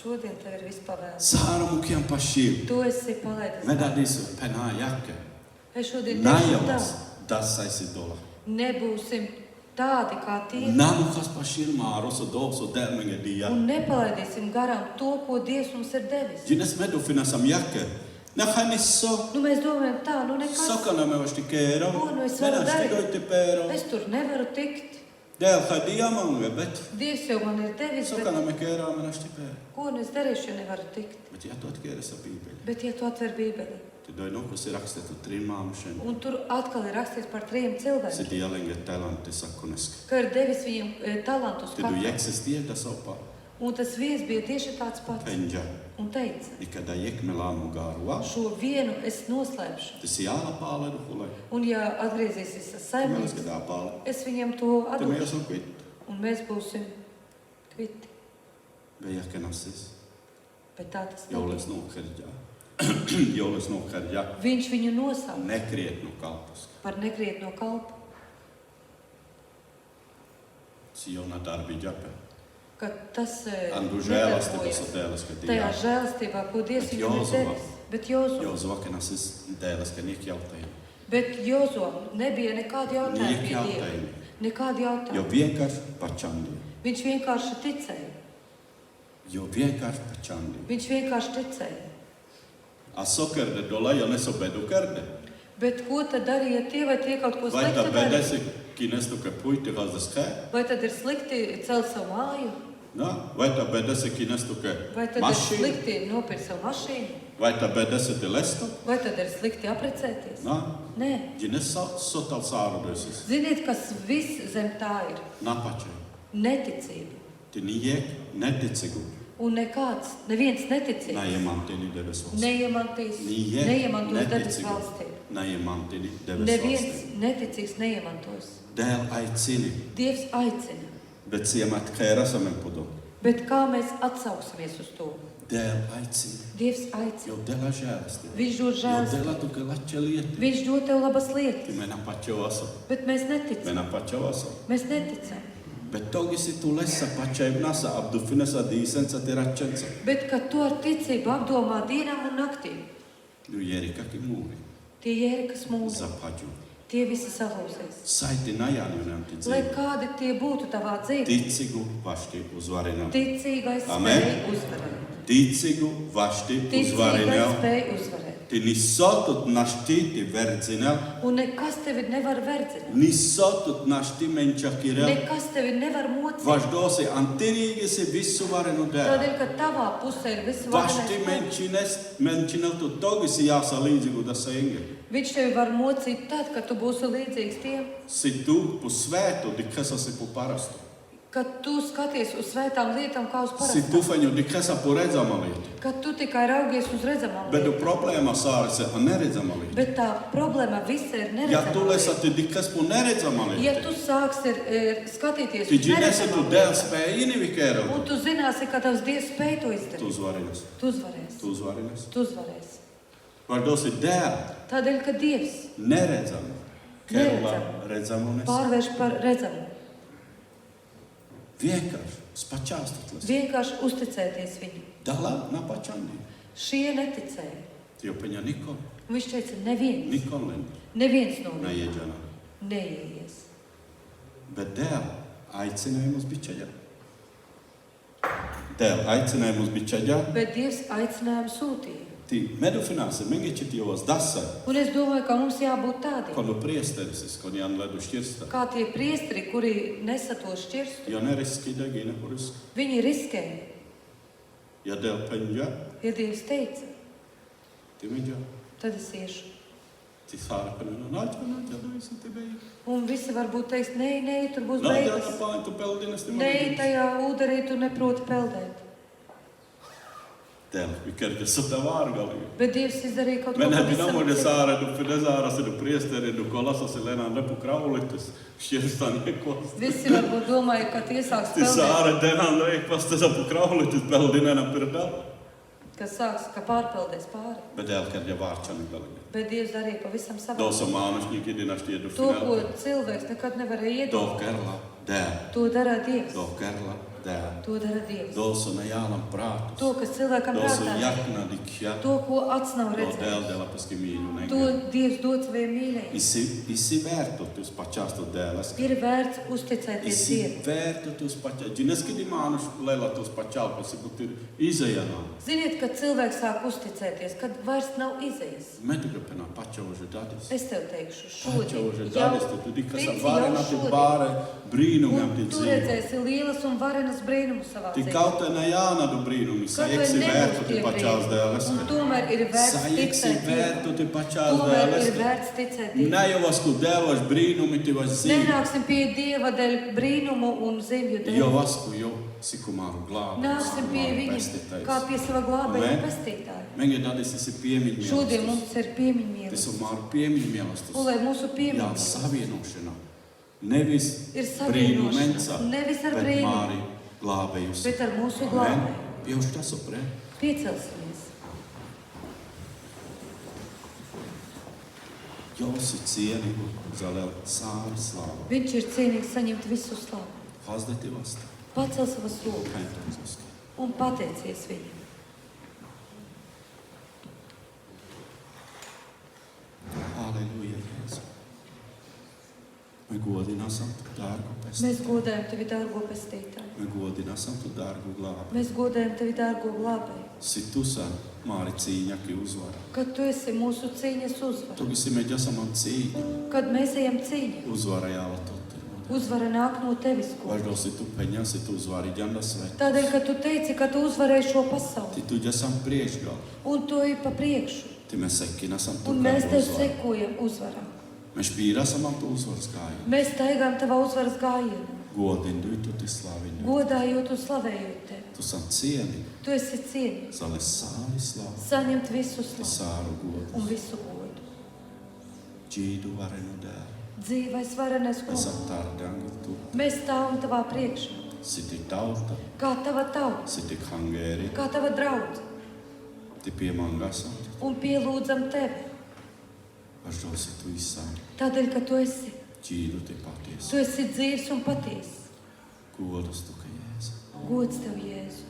Speaker 2: šodien tev ir viss pavēlu.
Speaker 1: Sārumu, kiem pašīm.
Speaker 2: Tu esi palaidis.
Speaker 1: Men Adis, penā jake.
Speaker 2: Es šodien teikšu tā,
Speaker 1: Najavas, das saisi dola.
Speaker 2: nebūsim tādi kā tie
Speaker 1: Namu, kas pašīm ārus, dosu, dēmenga dija.
Speaker 2: un nepalaidīsim garām to, ko Dievs mums ir devis.
Speaker 1: Jines medu finasam jake. Nahanisso.
Speaker 2: Nu, mēs domājam tā, nu nekas.
Speaker 1: Sakana me vasti kēro.
Speaker 2: Ko nu es varu
Speaker 1: Menā
Speaker 2: darīt?
Speaker 1: stigoiti pēro.
Speaker 2: Es tur nevaru tikt.
Speaker 1: Dēl, kā diamanga, bet.
Speaker 2: Dievs jau man ir devis, bet
Speaker 1: Sakana me kērā, menā sti pēro.
Speaker 2: ko nu es darīšu, ja nevaru tikt?
Speaker 1: Bet ja tu atkēri sa bībeli.
Speaker 2: Bet, ja tu atver Bībeli,
Speaker 1: Te doi nokus ir rakstettu trimām šen.
Speaker 2: un tur atkal ir rakstīts par 3
Speaker 1: Se
Speaker 2: cilvēkiem,
Speaker 1: dialenga talanti sakuneska.
Speaker 2: ka ir devis viņam talantus
Speaker 1: Te du
Speaker 2: katram.
Speaker 1: eksistierta sopa.
Speaker 2: Un tas viens bija tieši tāds pats.
Speaker 1: Penja.
Speaker 2: Un teica,
Speaker 1: Ikada jekmelāmu gārua.
Speaker 2: šo vienu es noslēpšu.
Speaker 1: Tas jāla pāle duhulai.
Speaker 2: Un, ja atgriezīsies tas
Speaker 1: Mēlis
Speaker 2: saimnieks,
Speaker 1: gadā pāle.
Speaker 2: es viņam to
Speaker 1: Te mēs
Speaker 2: atdošu.
Speaker 1: esam kvit.
Speaker 2: Un mēs būsim kviti.
Speaker 1: Beja kenasis.
Speaker 2: Bet tā tas nav.
Speaker 1: Joules nokharģā. Joules nokharģā.
Speaker 2: Viņš viņu nosauca
Speaker 1: Nekrietnu kalpus.
Speaker 2: par nekrietno kalpu,
Speaker 1: Sijona darbi ģape.
Speaker 2: ka tas
Speaker 1: Andu žēlasti
Speaker 2: nedarbojas
Speaker 1: tas dēles, ka
Speaker 2: tajā
Speaker 1: tījā.
Speaker 2: žēlastībā, ko Dievs
Speaker 1: Bet
Speaker 2: viņam ir
Speaker 1: Jozua.
Speaker 2: devis. Bet Jozo,
Speaker 1: Jozo kenasis dēles, ka niek jautājumi.
Speaker 2: bet Jozo nebija nekādi jautājumi
Speaker 1: Niek
Speaker 2: pie Dieva.
Speaker 1: jautājumi.
Speaker 2: Nekādi
Speaker 1: Jo
Speaker 2: jautājumi.
Speaker 1: vienkārši pačandi.
Speaker 2: Viņš vienkārši ticēja.
Speaker 1: Jo vienkārši pačandi.
Speaker 2: Viņš vienkārši ticēja.
Speaker 1: A sokerde dola, jo neso bedu kerde.
Speaker 2: Bet ko tad darīja tie, vai tie kaut ko
Speaker 1: Vai tā
Speaker 2: sliktu darīja?
Speaker 1: bedesi, kinestu, ka puiti hazdas hē?
Speaker 2: Vai tad ir slikti celt savu māju?
Speaker 1: Na, vai tā bedesi, kinestu, ka
Speaker 2: Vai tad ir
Speaker 1: mašīnu?
Speaker 2: slikti nopirkt savu mašīnu?
Speaker 1: Vai tā bedesi, te lestu?
Speaker 2: Vai tad ir slikti apprecēties?
Speaker 1: Na,
Speaker 2: Nē.
Speaker 1: ģines sotal sārudosis.
Speaker 2: Ziniet, kas viss zem tā ir?
Speaker 1: Napačai.
Speaker 2: Neticība.
Speaker 1: Ti niek neticigu.
Speaker 2: Un neviens neticīgs
Speaker 1: Naiemantini debes valstī.
Speaker 2: neiemantīs,
Speaker 1: Niek
Speaker 2: neiemantos debes
Speaker 1: neticigu.
Speaker 2: valstī.
Speaker 1: Naiemantini debes
Speaker 2: Neviens
Speaker 1: valstī.
Speaker 2: neticīgs neiemantos.
Speaker 1: Dēl aicini.
Speaker 2: Dievs aicina.
Speaker 1: Bet siemat kērasamem pudu.
Speaker 2: Bet kā mēs atsauksimies uz to?
Speaker 1: Dēl aicini.
Speaker 2: Dievs aicina.
Speaker 1: Jo dēla žēlasti.
Speaker 2: Viņš dod
Speaker 1: Jo
Speaker 2: žēlstību.
Speaker 1: dēla tu ka lača lieti.
Speaker 2: Viņš dod tev labas
Speaker 1: Ti
Speaker 2: lietas.
Speaker 1: mena pačau aso.
Speaker 2: Bet mēs neticam.
Speaker 1: Mena pačau aso.
Speaker 2: Mēs neticam.
Speaker 1: Bet togisi tu lesa pačai nasa abdufinasa dīsensa te račensa.
Speaker 2: Bet, kad tu ar ticību apdomā dienām un naktīm,
Speaker 1: Nu jēri kaki mūri.
Speaker 2: tie jēri, kas mūsu,
Speaker 1: Zapaģu.
Speaker 2: tie visi salūzēs.
Speaker 1: Saiti najānionam
Speaker 2: Lai
Speaker 1: ticību.
Speaker 2: kādi tie būtu tavā dzīvē,
Speaker 1: Ticigu vašti uzvarinam.
Speaker 2: ticīgais
Speaker 1: Amen.
Speaker 2: spēj uzvarēt.
Speaker 1: Ticīgu vašti
Speaker 2: Ticīgais
Speaker 1: uzvarinam.
Speaker 2: spēj uzvarēt.
Speaker 1: Ti nisotut naštiti verdzinam.
Speaker 2: Un nekas tevi nevar verdzināt.
Speaker 1: Nisotut našti menčakirel.
Speaker 2: Nekas tevi nevar mocīt.
Speaker 1: Vaš dosi antirīgisi visu varenu dēļ.
Speaker 2: Tādēļ, ka tavā pusē ir viss
Speaker 1: Vašti
Speaker 2: varenais.
Speaker 1: menčinel tu togisi jāsa līdzīgu dasa ingi.
Speaker 2: Viņš tevi var mocīt tad, kad tu būsi līdzīgs tiem,
Speaker 1: Si tu pu svētu, di kas esi pu parastu.
Speaker 2: kad tu skaties uz svētām lietām kā uz
Speaker 1: Si tu
Speaker 2: parastām.
Speaker 1: faņu, di kas pu redzama lieta.
Speaker 2: Kad tu tikai raugies uz redzamām
Speaker 1: Bet tu
Speaker 2: lietām.
Speaker 1: problēma sārise a neredzama lieta.
Speaker 2: Bet tā problēma viss ir
Speaker 1: Ja tu
Speaker 2: neredzama.
Speaker 1: lesati, di kas pu neredzama
Speaker 2: Ja
Speaker 1: lieta.
Speaker 2: tu sāksi skatīties
Speaker 1: Ti
Speaker 2: uz
Speaker 1: ģinesi tu
Speaker 2: neredzamām
Speaker 1: dēļ
Speaker 2: lietām,
Speaker 1: spējini
Speaker 2: un
Speaker 1: vikēru.
Speaker 2: tu zināsi, ka tavs Dievs spēj to
Speaker 1: Tu
Speaker 2: izdarīt,
Speaker 1: uzvarinas.
Speaker 2: tu uzvarēsi.
Speaker 1: Tu uzvarinas.
Speaker 2: Tu uzvarēsi.
Speaker 1: Var dosi dēļ
Speaker 2: Tādēļ, ka Dievs
Speaker 1: neredzama. Kerula redzamunes.
Speaker 2: pārvērš par redzamu.
Speaker 1: Vienkārši spačāstot les.
Speaker 2: Vienkārši uzticēties viņam.
Speaker 1: Dala na pačandi.
Speaker 2: Šie neticēja.
Speaker 1: Jo paņa Nikol.
Speaker 2: Un viņš teica, neviens,
Speaker 1: Nikolin.
Speaker 2: neviens no viņiem
Speaker 1: Neieģana.
Speaker 2: neieies.
Speaker 1: Bet dēļ aicinājumus bičaļā. Dēļ aicinājumus bičaļā.
Speaker 2: Bet Dievs aicinājumu sūtīja.
Speaker 1: Ti medufināsi mengičit jovas dasa.
Speaker 2: Un es domāju, ka mums jābūt tādiem,
Speaker 1: Konu priesteris, kon Jan ledu šķirsta.
Speaker 2: kā tie priesteri, kuri nesa to šķirstu.
Speaker 1: Jo neriski degina puris.
Speaker 2: Viņi riskēja.
Speaker 1: Ja dēļ peņģa,
Speaker 2: Ja Dievs teica,
Speaker 1: ti meģa.
Speaker 2: tad es iešu.
Speaker 1: Ti sāra peņģa. Nāķa, visi te beigi.
Speaker 2: Un visi varbūt teiks, nē, tur būs
Speaker 1: Nāķa,
Speaker 2: beigas.
Speaker 1: pāņu, tu peldinas te
Speaker 2: Nē, tajā ūdenī tu neproti peldēt.
Speaker 1: Tēl, mikä sota vārgalīgi.
Speaker 2: Bet Dievs izdarīja kaut ko
Speaker 1: Mennään
Speaker 2: pavisam
Speaker 1: dinamoiden
Speaker 2: citu.
Speaker 1: saaren, du Nesaarassa, du priesterin, du Kolossossa, Lenan lepu kraulitus, Kierstan ekosta.
Speaker 2: Visi varbūt domāja, ka tie sāks
Speaker 1: Till
Speaker 2: peldēt,
Speaker 1: saaren denna leikvasta på kraulitus, peldinena pirdalla.
Speaker 2: kas sāks, ka pārpeldēs pāri.
Speaker 1: Bet älkää ja vaartsan galīgi.
Speaker 2: Bet Dievs darīja pavisam savā.
Speaker 1: Tuossa maanusnikin dynastia du
Speaker 2: To, ko
Speaker 1: final.
Speaker 2: cilvēks nekad nevarēja
Speaker 1: Tuo
Speaker 2: iedomāties,
Speaker 1: kerla där,
Speaker 2: to dara Dievs.
Speaker 1: tuo kerla där.
Speaker 2: To dara Dievs.
Speaker 1: Tuossa na jalan pratus.
Speaker 2: To, kas cilvēkam
Speaker 1: Tuossa
Speaker 2: prātā,
Speaker 1: jakna dikja.
Speaker 2: to, ko acs nav
Speaker 1: Tuo
Speaker 2: redzējis,
Speaker 1: dēldēla paski mīļu
Speaker 2: to
Speaker 1: nengi.
Speaker 2: Dievs dod saviem mīļajiem.
Speaker 1: Isi vērtutus pačastu dēlas.
Speaker 2: Ir vērts uzticēties
Speaker 1: Isi
Speaker 2: Dievam.
Speaker 1: vērtutus pačastu. Džineski di maanus lelatus pačalpasi, bet ir izējana.
Speaker 2: Ziniet, kad cilvēks sāk uzticēties, kad vairs nav izējas.
Speaker 1: Metukapena pačaužu dadis.
Speaker 2: Es tev teikšu,
Speaker 1: Pačaužu
Speaker 2: šodien
Speaker 1: dadis,
Speaker 2: jau
Speaker 1: tu dikas
Speaker 2: tici
Speaker 1: varena
Speaker 2: jau
Speaker 1: ti
Speaker 2: šodien.
Speaker 1: bāre brīnumam
Speaker 2: Un
Speaker 1: ti
Speaker 2: tu
Speaker 1: dzīvi.
Speaker 2: redzēsi lielas un varenas brīnumus savā
Speaker 1: Ti
Speaker 2: dzīvē.
Speaker 1: kautena jāna du brīnumi, sa
Speaker 2: Kaut vai
Speaker 1: eksi
Speaker 2: nebūs
Speaker 1: vērtu ti
Speaker 2: tie
Speaker 1: pačals
Speaker 2: brīnumi.
Speaker 1: dēlas.
Speaker 2: Un tomēr ir vērts
Speaker 1: Sa eksi
Speaker 2: ticēt Dievam.
Speaker 1: vērtu ti pačals
Speaker 2: Tomēr
Speaker 1: dēlas.
Speaker 2: ir vērts ticēt Dievam.
Speaker 1: Nejavas, ku dēvas brīnumi ti vas dzīvi.
Speaker 2: Nenāksim pie Dieva dēļ brīnumu un zivju
Speaker 1: Jo
Speaker 2: dēļ.
Speaker 1: vasku, jo sikumāru glābi.
Speaker 2: Nāksim pie viņa kā pie sava glābēja un pestītāja.
Speaker 1: Mēģi dadis esi piemiņu
Speaker 2: Šodien
Speaker 1: mīlestus.
Speaker 2: mums ir piemiņu
Speaker 1: Tas
Speaker 2: mīlestība.
Speaker 1: ir māru piemiņu mīlestus.
Speaker 2: Un lai mūsu
Speaker 1: Jā,
Speaker 2: piemiņu
Speaker 1: savienošana. Nevis
Speaker 2: ir
Speaker 1: brīnumenca,
Speaker 2: savienošana, nevis ar
Speaker 1: bet
Speaker 2: brīnumu,
Speaker 1: māri glābējus.
Speaker 2: bet ar mūsu glābēju.
Speaker 1: Pieauš tas uprē.
Speaker 2: Piecelsimies.
Speaker 1: Jūs ir cienīgi, zalēl sāri slāvu.
Speaker 2: Viņš ir cienīgs saņemt visu slavu.
Speaker 1: Hazdeti vasta.
Speaker 2: Pacel savas rokas
Speaker 1: Kaintuziski.
Speaker 2: un pateicies viņam.
Speaker 1: Halleluja, Jēzu. Me godināsim tu dārgu pestītāju.
Speaker 2: Mēs godājam tevi, dārgo pestītāju.
Speaker 1: Me godināsim tu dārgu glābi.
Speaker 2: Mēs godājam tevi, dārgo glābēju.
Speaker 1: Si tu sa māri cīņaki uzvara.
Speaker 2: Kad tu esi mūsu cīņas uzvara,
Speaker 1: Tu visi me ģasamam cīņu.
Speaker 2: kad mēs ejam cīņu,
Speaker 1: Uzvara jāla toti.
Speaker 2: uzvara nāk no tevis, ko.
Speaker 1: Važdo si tu peņā, si tu uzvari ģanda svēt.
Speaker 2: Tādēļ, ka tu teici, ka tu uzvarēji šo pasauli,
Speaker 1: Ti tu ģasam priekšgal.
Speaker 2: un tu ej pa priekšu,
Speaker 1: Ti me sekkinasam tu
Speaker 2: un mēs
Speaker 1: kādu
Speaker 2: tev
Speaker 1: uzvaru.
Speaker 2: sekojam uzvarām.
Speaker 1: Me špīrasamam tu uzvaras gāju.
Speaker 2: Mēs staigām tavā uzvaras gājienā,
Speaker 1: Godindu tu ti slavinu.
Speaker 2: godājot un slavējot tevi.
Speaker 1: Tu sam cieni.
Speaker 2: Tu esi cienīgs,
Speaker 1: Zale sāri slavu.
Speaker 2: saņemt visu
Speaker 1: Ti
Speaker 2: slavu
Speaker 1: sāru godu.
Speaker 2: un visu godu.
Speaker 1: Džīdu varenu dēlu.
Speaker 2: Dzīvais varenais
Speaker 1: Mēs
Speaker 2: kungs,
Speaker 1: aptārdangu tu.
Speaker 2: mēs stāvam tavā priekšā,
Speaker 1: Si ti tauta.
Speaker 2: kā tava tauta,
Speaker 1: Si ti hangēri.
Speaker 2: kā tava draudze,
Speaker 1: Ti piemangasam.
Speaker 2: un pielūdzam tevi.
Speaker 1: Važdo si tu izsām.
Speaker 2: Tādēļ, ka tu esi,
Speaker 1: Džīdu ti paties.
Speaker 2: tu esi dzīvs un patiess.
Speaker 1: Godus tu, ka Jēzu.
Speaker 2: Gods tev, Jēzu,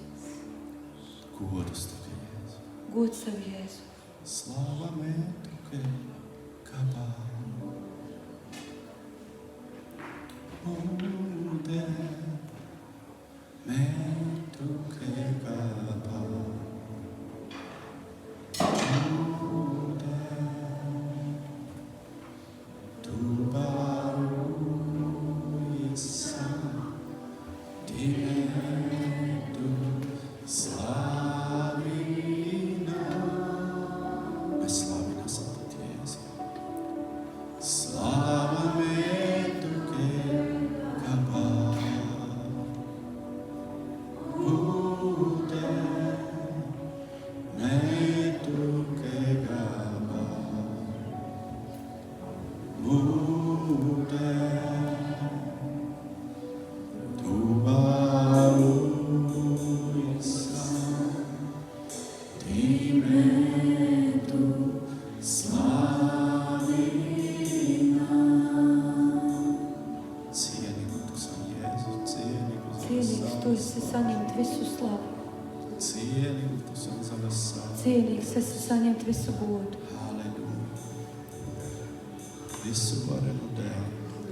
Speaker 1: Godus tu, ka Jēzu.
Speaker 2: gods tev, Jēzu.
Speaker 1: Slava me tu, ka kapā. Ude me tu, ka kapā. Ude tu baru isa. Diretu slavina. Mēs slavinām Tevi, Jēzu. Slava me tu, kapā. Ude me tu, kapā. Ude tu baru isa. Diretu slavina. Cienīgu tu san Jēzu, cienīgu
Speaker 2: Cienīgs tu esi saņemt visu slavu,
Speaker 1: Cienīgu tu san zalas savu.
Speaker 2: cienīgs esi saņemt visu godu,
Speaker 1: Halleluja. Visu varenu dēļ.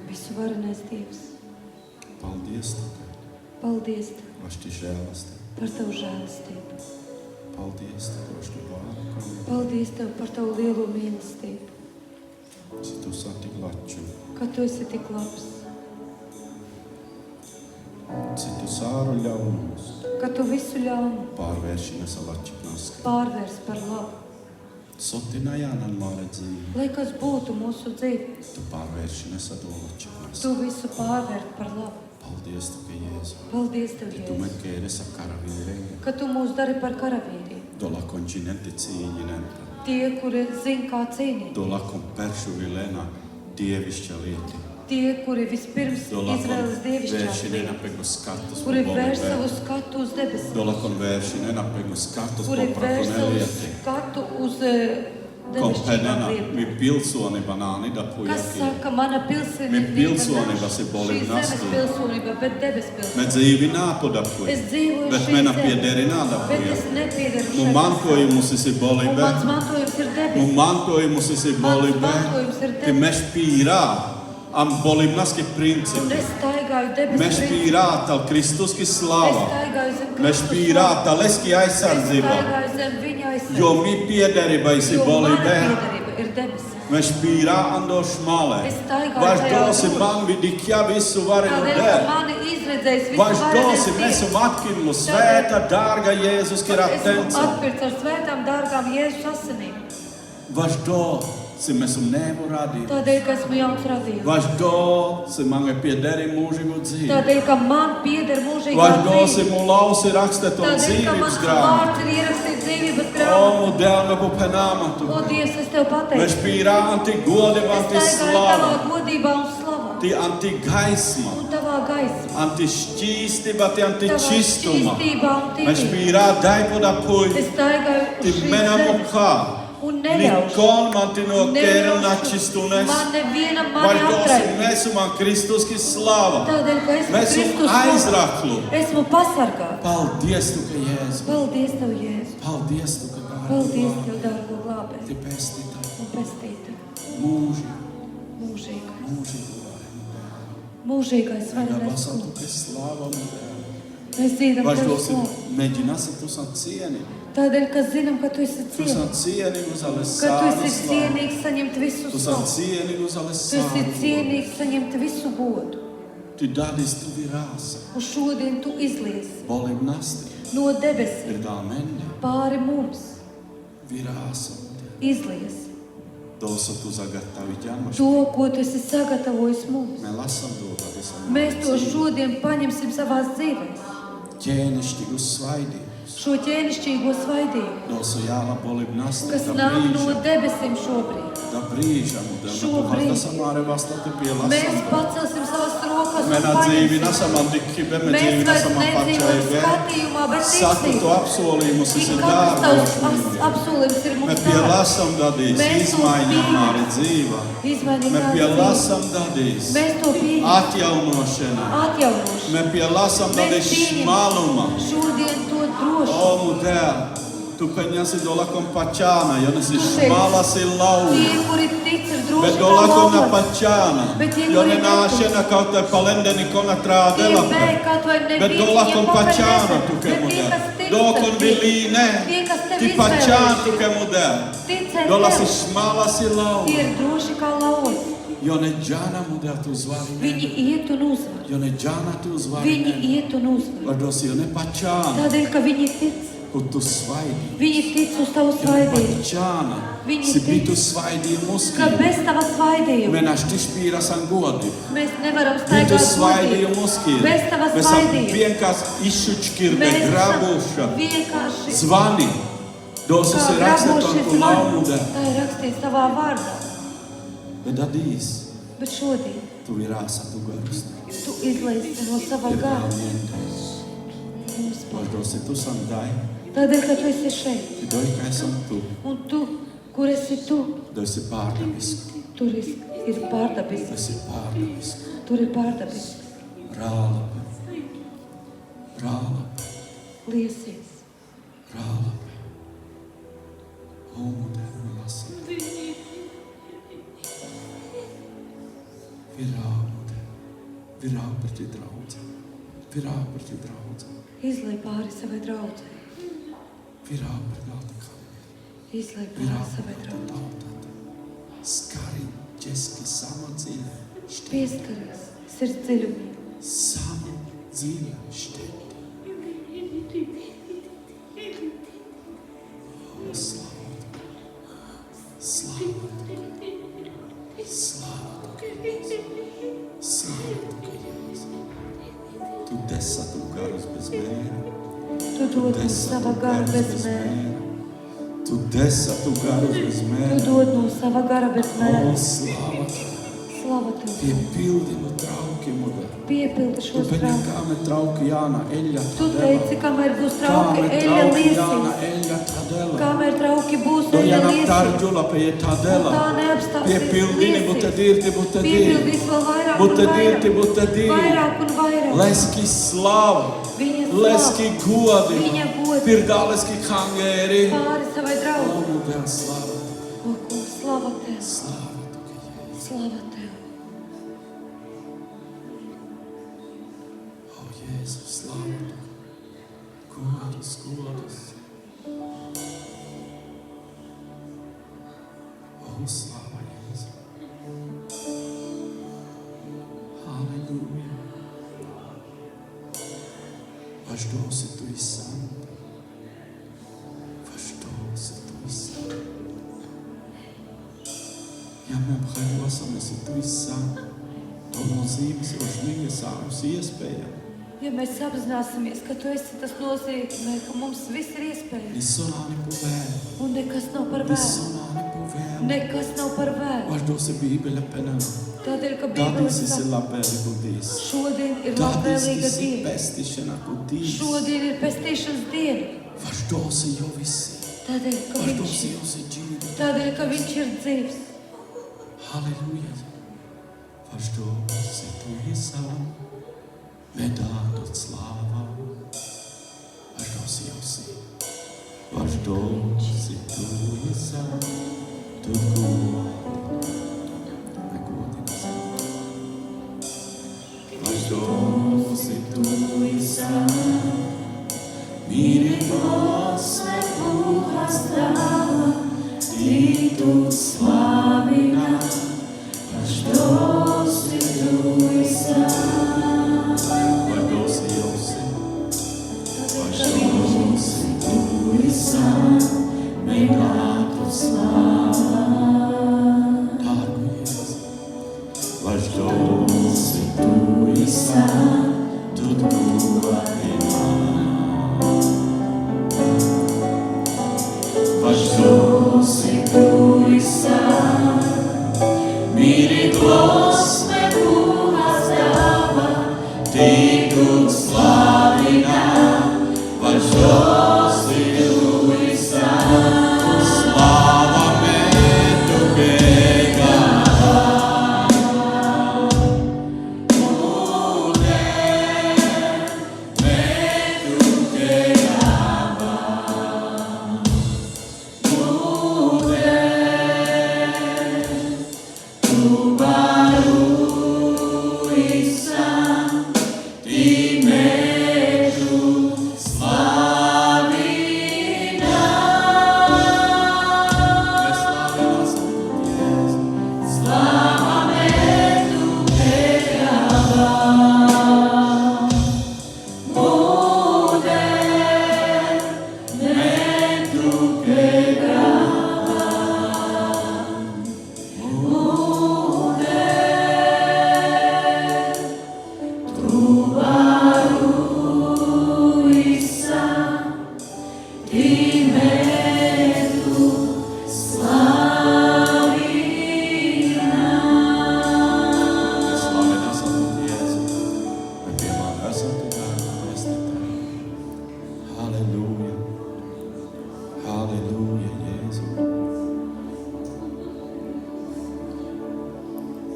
Speaker 2: visu varenais Dievs.
Speaker 1: Paldies Tev,
Speaker 2: Paldies tev
Speaker 1: vašti žēlastību.
Speaker 2: par tavu žēlastību.
Speaker 1: Paldies Tev, vašti vārkam.
Speaker 2: Paldies tev par tavu lielo mīlestību,
Speaker 1: Si tu sati glaču.
Speaker 2: ka tu esi tik labs,
Speaker 1: Si tu sāru ļaunumus.
Speaker 2: ka tu visu ļaunu
Speaker 1: Pārvēršina salači pnaski.
Speaker 2: pārvērs par labu.
Speaker 1: Sotina jānan māre dzīvi.
Speaker 2: Lai kas būtu mūsu dzīve,
Speaker 1: Tu pārvēršina sadolači pnaski.
Speaker 2: tu visu pārvērt par labu.
Speaker 1: Paldies Tev, ka Jēzu.
Speaker 2: Paldies tev,
Speaker 1: Tu
Speaker 2: Jēzus,
Speaker 1: me kēri sakaravīrēja.
Speaker 2: ka tu mūs dari par karavīriem.
Speaker 1: Tuolla kontinentti cīņinen.
Speaker 2: Tie, kuri zina, kā cīnīt.
Speaker 1: Tuolla kon persuvilena dievišķa lieti.
Speaker 2: Tie, kuri vispirms izvēlas dievišķās lietas. Kuri vērš savu skatu uz debesīm.
Speaker 1: Tuolla kon vēršinen apegu skatus
Speaker 2: Kuri vērš savu
Speaker 1: lieti.
Speaker 2: skatu uz debesīm
Speaker 1: Kompenena,
Speaker 2: lietām.
Speaker 1: mi pilsonība nānida
Speaker 2: Kas
Speaker 1: pujakie.
Speaker 2: saka, mana pilsonība
Speaker 1: pilsonība se boli
Speaker 2: šī zemes
Speaker 1: nasti.
Speaker 2: pilsonība, bet debes
Speaker 1: Me
Speaker 2: pilsonība.
Speaker 1: dzīvi nāpodapuja.
Speaker 2: Es dzīvoju
Speaker 1: Bet
Speaker 2: šī
Speaker 1: mena
Speaker 2: zemē,
Speaker 1: piederi
Speaker 2: bet
Speaker 1: nādapuja.
Speaker 2: es nepiedaru
Speaker 1: Mun
Speaker 2: šai
Speaker 1: mantojumus esi
Speaker 2: pasaulē.
Speaker 1: boli
Speaker 2: Un
Speaker 1: be.
Speaker 2: mans mantojums ir
Speaker 1: Mun
Speaker 2: debes.
Speaker 1: mantojumus esi boli be.
Speaker 2: mantojums ir
Speaker 1: Ti
Speaker 2: debes.
Speaker 1: meš pīrā. Am bolim naski
Speaker 2: Un
Speaker 1: principi.
Speaker 2: es staigāju debes
Speaker 1: Meš pīrā tal Kristuski
Speaker 2: Es
Speaker 1: slava.
Speaker 2: staigāju zem
Speaker 1: Meš
Speaker 2: Kristus
Speaker 1: pīrā tal eski
Speaker 2: Es
Speaker 1: aizsardzība.
Speaker 2: staigāju zem viņa aizsardzības.
Speaker 1: Jo mi piederiba esi
Speaker 2: Jo
Speaker 1: boli
Speaker 2: mana
Speaker 1: be.
Speaker 2: piederība ir debes.
Speaker 1: Meš pīrā ando šmale.
Speaker 2: Es staigāju
Speaker 1: Vaš
Speaker 2: tajā
Speaker 1: dosi
Speaker 2: droši.
Speaker 1: man vidikja visu varenu
Speaker 2: Tādēļ, ka
Speaker 1: dēļ.
Speaker 2: mani izredzējis visu
Speaker 1: Vaš dosi
Speaker 2: varenais
Speaker 1: mēs
Speaker 2: Dievs.
Speaker 1: matkimu svēta, dārga Jēzus
Speaker 2: Esmu
Speaker 1: kiratenca.
Speaker 2: atpirkts ar svētām, dārgām Jēzus asinīm.
Speaker 1: Vaš dosi mēs nevu radīt.
Speaker 2: Tādēļ, ka esmu jauns radījums.
Speaker 1: Vaš dosi man piederi mūžīgu dzīvi.
Speaker 2: Tādēļ, ka man pieder mūžīgā
Speaker 1: Vaš dosi
Speaker 2: dzīve.
Speaker 1: mu lausi rakstēt un
Speaker 2: Tādēļ, ka
Speaker 1: dzīvības
Speaker 2: mans
Speaker 1: grāmatu.
Speaker 2: vārds ir ierakstīts dzīvības
Speaker 1: O,
Speaker 2: grāmatā.
Speaker 1: mu dēlme bu penāmatu.
Speaker 2: O, Dievs, es tev
Speaker 1: Mēs
Speaker 2: pateikšu.
Speaker 1: pīrā anti godība,
Speaker 2: Es
Speaker 1: anti
Speaker 2: staigāju tavā
Speaker 1: slava,
Speaker 2: godībā un slavā.
Speaker 1: ti anti gaisma,
Speaker 2: Un tavā gaismā.
Speaker 1: anti šķīstība, ti anti
Speaker 2: Tavā
Speaker 1: čistuma.
Speaker 2: šķīstībā un
Speaker 1: Mēs
Speaker 2: tīrībā.
Speaker 1: pīrā daipoda puj,
Speaker 2: Es staigāju
Speaker 1: ti
Speaker 2: uz šīs
Speaker 1: menam
Speaker 2: zemes
Speaker 1: kā.
Speaker 2: un neļaušu.
Speaker 1: Nikon man ti no kērna
Speaker 2: Neļaušu
Speaker 1: čistūnes.
Speaker 2: man nevienam
Speaker 1: Vaš
Speaker 2: mani
Speaker 1: dosi
Speaker 2: atrēt.
Speaker 1: mēs man Kristuski slava.
Speaker 2: Tādēļ, ka esmu
Speaker 1: Mēs
Speaker 2: Kristus
Speaker 1: aizraklu.
Speaker 2: Esmu pasargāts.
Speaker 1: Paldies tu, ka Jēzu.
Speaker 2: Paldies tev, Jēzu.
Speaker 1: Paldies tu, ka gāri.
Speaker 2: Paldies tev, dārgo glābēji
Speaker 1: Ti pestītā.
Speaker 2: un pestītāji.
Speaker 1: Mūžīgi,
Speaker 2: Mūžīgais.
Speaker 1: mūžīgi.
Speaker 2: Mūžīgais
Speaker 1: Tagad
Speaker 2: varenais
Speaker 1: basam tu,
Speaker 2: kungs.
Speaker 1: ka slava man.
Speaker 2: Mēs dzīvam
Speaker 1: Vaš
Speaker 2: tev
Speaker 1: dosi
Speaker 2: slavu.
Speaker 1: mēģinās, tu san cieni.
Speaker 2: Tādēļ, ka zinām, ka tu esi
Speaker 1: Tu san
Speaker 2: cienīgs.
Speaker 1: cieni uz
Speaker 2: Ka tu
Speaker 1: Alessāna
Speaker 2: esi
Speaker 1: slavu.
Speaker 2: cienīgs saņemt visu
Speaker 1: Tu san
Speaker 2: slavu.
Speaker 1: cieni uz
Speaker 2: Tu esi
Speaker 1: Alessāna.
Speaker 2: cienīgs saņemt visu godu.
Speaker 1: Tu dadis tu virāsa.
Speaker 2: Un šodien tu izliesi
Speaker 1: Bolim nasti.
Speaker 2: no debesīm
Speaker 1: Ir dāl menne.
Speaker 2: pāri mums.
Speaker 1: Virāsa.
Speaker 2: Izliesi
Speaker 1: Dosu tu zagatavi ķēmaši.
Speaker 2: to, ko tu esi sagatavojis mums.
Speaker 1: Me lasam to pavisam.
Speaker 2: Mēs to šodien paņemsim savās dzīvēs.
Speaker 1: Ķēnišķīgu svaidību.
Speaker 2: Šo ķēnišķīgo svaidījumu,
Speaker 1: Dosu jāla bolim nasti.
Speaker 2: kas nāk no debesīm šobrīd.
Speaker 1: Da brīža, model.
Speaker 2: Šobrīd.
Speaker 1: Da samāre vastati pie
Speaker 2: Mēs
Speaker 1: lasam.
Speaker 2: pacelsim savas rokas un
Speaker 1: Mena dzīvi
Speaker 2: paņemsim.
Speaker 1: nesamam tikibe, me
Speaker 2: Mēs
Speaker 1: dzīvi
Speaker 2: vairs
Speaker 1: nesamam
Speaker 2: nedzīvojam
Speaker 1: pačai.
Speaker 2: skatījumā, bet
Speaker 1: Saku to
Speaker 2: ticībā.
Speaker 1: apsolījumus, esi
Speaker 2: Ik katrs tavs
Speaker 1: dārgošs.
Speaker 2: apsolījums ir
Speaker 1: Me
Speaker 2: mums
Speaker 1: pie
Speaker 2: dārgs.
Speaker 1: lasam dadīs,
Speaker 2: Mēs to
Speaker 1: izmaiņam
Speaker 2: pieņemam.
Speaker 1: arī dzīva.
Speaker 2: Izmainīt
Speaker 1: Me pie
Speaker 2: tās
Speaker 1: lasam
Speaker 2: dzīves.
Speaker 1: dadīs,
Speaker 2: Mēs to pieņemam.
Speaker 1: atjaunošana.
Speaker 2: Atjaunošanu.
Speaker 1: Me pie lasam
Speaker 2: Mēs
Speaker 1: dadīs šmaluma.
Speaker 2: pieņemam šodien to droši.
Speaker 1: O, model, tu kaņasi dolakon pačāna, jo nesi
Speaker 2: Tu teici,
Speaker 1: šmala si lauva.
Speaker 2: Tie, kuri tic, ir droši
Speaker 1: Bet
Speaker 2: kā
Speaker 1: dolakon na
Speaker 2: lauvas.
Speaker 1: pačāna,
Speaker 2: Bet tie,
Speaker 1: jo
Speaker 2: kuri
Speaker 1: nenāšana kaut te palendeni kona
Speaker 2: Tie
Speaker 1: trādela.
Speaker 2: bēg kaut vai nebija.
Speaker 1: Bet dolakon
Speaker 2: viņiem
Speaker 1: pačāna
Speaker 2: pakaļ
Speaker 1: tu
Speaker 2: nesat.
Speaker 1: ke
Speaker 2: Bet tie,
Speaker 1: model.
Speaker 2: kas tic,
Speaker 1: Dokon
Speaker 2: tad
Speaker 1: vilīne,
Speaker 2: Tie, kas tev
Speaker 1: ti pačāna
Speaker 2: izvēlējušies.
Speaker 1: tu ke model.
Speaker 2: Ticēt
Speaker 1: Dola si
Speaker 2: tev.
Speaker 1: šmala si lauva.
Speaker 2: Tie ir droši kā lauvas.
Speaker 1: Jo ne džana model tu zvari.
Speaker 2: Viņi iet un uzvar.
Speaker 1: Jo ne džana tu zvari.
Speaker 2: Viņi iet un uzvar.
Speaker 1: Vardos jo ne pačāna,
Speaker 2: Tādēļ, ka viņi tic.
Speaker 1: kur tu svaidi.
Speaker 2: Viņi tic uz tavu
Speaker 1: Jo ne
Speaker 2: svaidījumu.
Speaker 1: pačāna,
Speaker 2: Viņi
Speaker 1: si
Speaker 2: tic.
Speaker 1: bitu svaidi
Speaker 2: Ka
Speaker 1: muski.
Speaker 2: bez tava svaidījuma
Speaker 1: Menaš ti špīra san godi.
Speaker 2: mēs nevaram
Speaker 1: Bitu
Speaker 2: staigāt
Speaker 1: svaidi
Speaker 2: godīgi.
Speaker 1: muski.
Speaker 2: Bez tava
Speaker 1: Mēs esam
Speaker 2: svaidījuma.
Speaker 1: vienkārši izšučkirde,
Speaker 2: Mēs esam
Speaker 1: grabuša.
Speaker 2: vienkārši
Speaker 1: Zvani. Dosu
Speaker 2: kā
Speaker 1: si rakstēt
Speaker 2: grabošie
Speaker 1: un tu
Speaker 2: zvani.
Speaker 1: laude.
Speaker 2: Tā ir rakstīts tavā vārdā.
Speaker 1: Bet dadīs,
Speaker 2: Bet šodien
Speaker 1: tu virāsa tu garusti.
Speaker 2: tu izlaisi no sava gara mums pār.
Speaker 1: Vardos tu san dai.
Speaker 2: Tādēļ, ka tu esi šeit.
Speaker 1: Ti doj, ka esam tu.
Speaker 2: Un tu, kur esi tu,
Speaker 1: Dosi pārdavisku.
Speaker 2: tur ir pārdabisks.
Speaker 1: Dosi pārdavisku.
Speaker 2: Tur ir pārdabisks.
Speaker 1: Rālape. Rālape.
Speaker 2: Liesies.
Speaker 1: Rālape. Omude, lasi. Virāmude. Virā par ti draudze. Virā par ti draudze.
Speaker 2: Izlai pāri savai draudzei.
Speaker 1: Virā par galda kam.
Speaker 2: Izlai
Speaker 1: Virā
Speaker 2: pāri savai
Speaker 1: par
Speaker 2: draudzei.
Speaker 1: tautata. Skari česki sama dzīve.
Speaker 2: Pieskaries sirds dziļumiem.
Speaker 1: Sama dzīve šteti. O, slāvot. Slāvot. Slāvot. Slāvot, ka Jēzus. Tu desatu garus bez mēra.
Speaker 2: Tu dod mums sava gara bez mēra.
Speaker 1: Tu desa, tu garus bez
Speaker 2: Tu
Speaker 1: mērķa.
Speaker 2: dod no sava gara bez
Speaker 1: O,
Speaker 2: mērķa.
Speaker 1: slava Tev.
Speaker 2: Slava Tev.
Speaker 1: Piepildi no traukiem, Oda.
Speaker 2: Piepildi
Speaker 1: Tu
Speaker 2: šos
Speaker 1: beni
Speaker 2: traukus.
Speaker 1: kā me trauki Jāna Eļļa
Speaker 2: Tu
Speaker 1: Tadela.
Speaker 2: teici, kamēr būs
Speaker 1: Kā
Speaker 2: trauki,
Speaker 1: me
Speaker 2: eļļa
Speaker 1: trauki Jāna
Speaker 2: liesīs.
Speaker 1: Eļļa Tadela.
Speaker 2: Kamēr trauki būs,
Speaker 1: Do
Speaker 2: eļļa
Speaker 1: Jāna
Speaker 2: liesīs.
Speaker 1: Tarģula pie
Speaker 2: Un
Speaker 1: Tadela.
Speaker 2: tā neapstāsies.
Speaker 1: Piepildini, bute dirti, bute
Speaker 2: Piepildīs
Speaker 1: dirti.
Speaker 2: vēl vairāk un
Speaker 1: Bute dirti,
Speaker 2: vairāk.
Speaker 1: bute dirti.
Speaker 2: Vairāk un vairāk.
Speaker 1: Leski slavu.
Speaker 2: Viņa slava.
Speaker 1: Leski godi.
Speaker 2: Viņa godi.
Speaker 1: Pirdāleski kangēri.
Speaker 2: Pāri savai
Speaker 1: O,
Speaker 2: draugu.
Speaker 1: nu, Dievs, slava.
Speaker 2: O, kungs, slava Tev.
Speaker 1: Slava Tev, Jēzus.
Speaker 2: Slava Tev.
Speaker 1: O, Jēzus, slava Tev. Godas, godas. O, slava Jēzu. Halleluja. Vаш доси той сам. Ваш доси той сам. Ja me aphaļosamies ar tu sam, to nozīmes rožmīgi savus iespējām.
Speaker 2: Ja mēs apzināsimies, ka Tu esi, tas nozīmē, ka mums viss ir iespējams.
Speaker 1: Nisonāni po vēlu,
Speaker 2: Un nekas nav par vēlu.
Speaker 1: nisonāni po vēlu.
Speaker 2: Nekas nav par vēlu.
Speaker 1: Vаш dosi Bībele penana.
Speaker 2: Tādēļ, ka Bībele
Speaker 1: Dadis esi
Speaker 2: saka,
Speaker 1: labēli budīs.
Speaker 2: šodien ir
Speaker 1: Dadis
Speaker 2: labvēlīga
Speaker 1: esi
Speaker 2: diena.
Speaker 1: pestīšana budīs.
Speaker 2: Šodien ir pestīšanas diena.
Speaker 1: Vаш dosi jau visi.
Speaker 2: Tādēļ, ka
Speaker 1: Vаш
Speaker 2: viņš,
Speaker 1: dosi jau si dzīvi.
Speaker 2: tādēļ, ka viņš ir dzīvs.
Speaker 1: Halleluja. Vаш dosi tu visam. Nedādot slāvā. Vаш dosi jau si. Vаш dosi tu visam. Tu godi. Negodi nas. Vаш dosi tu visam. Mīri Gospe Puha strāva, Tī tu slavinā, Vаш dosi tu visam. Vаш dosi jau si, Vаш dosi tu visam, Nedātu slāvā. Dārgu Jēzu, Vаш dosi tu visam, Tu godinā. Vаш dosi tu visam, mīri Gospe Puha strāva, Tī tu slavinā, Vаш dosi tu visam, slava metu kega.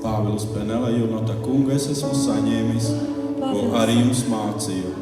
Speaker 1: Pāvils Penela, jo no tā kunga es esmu saņēmis, ko arī jums mācīju.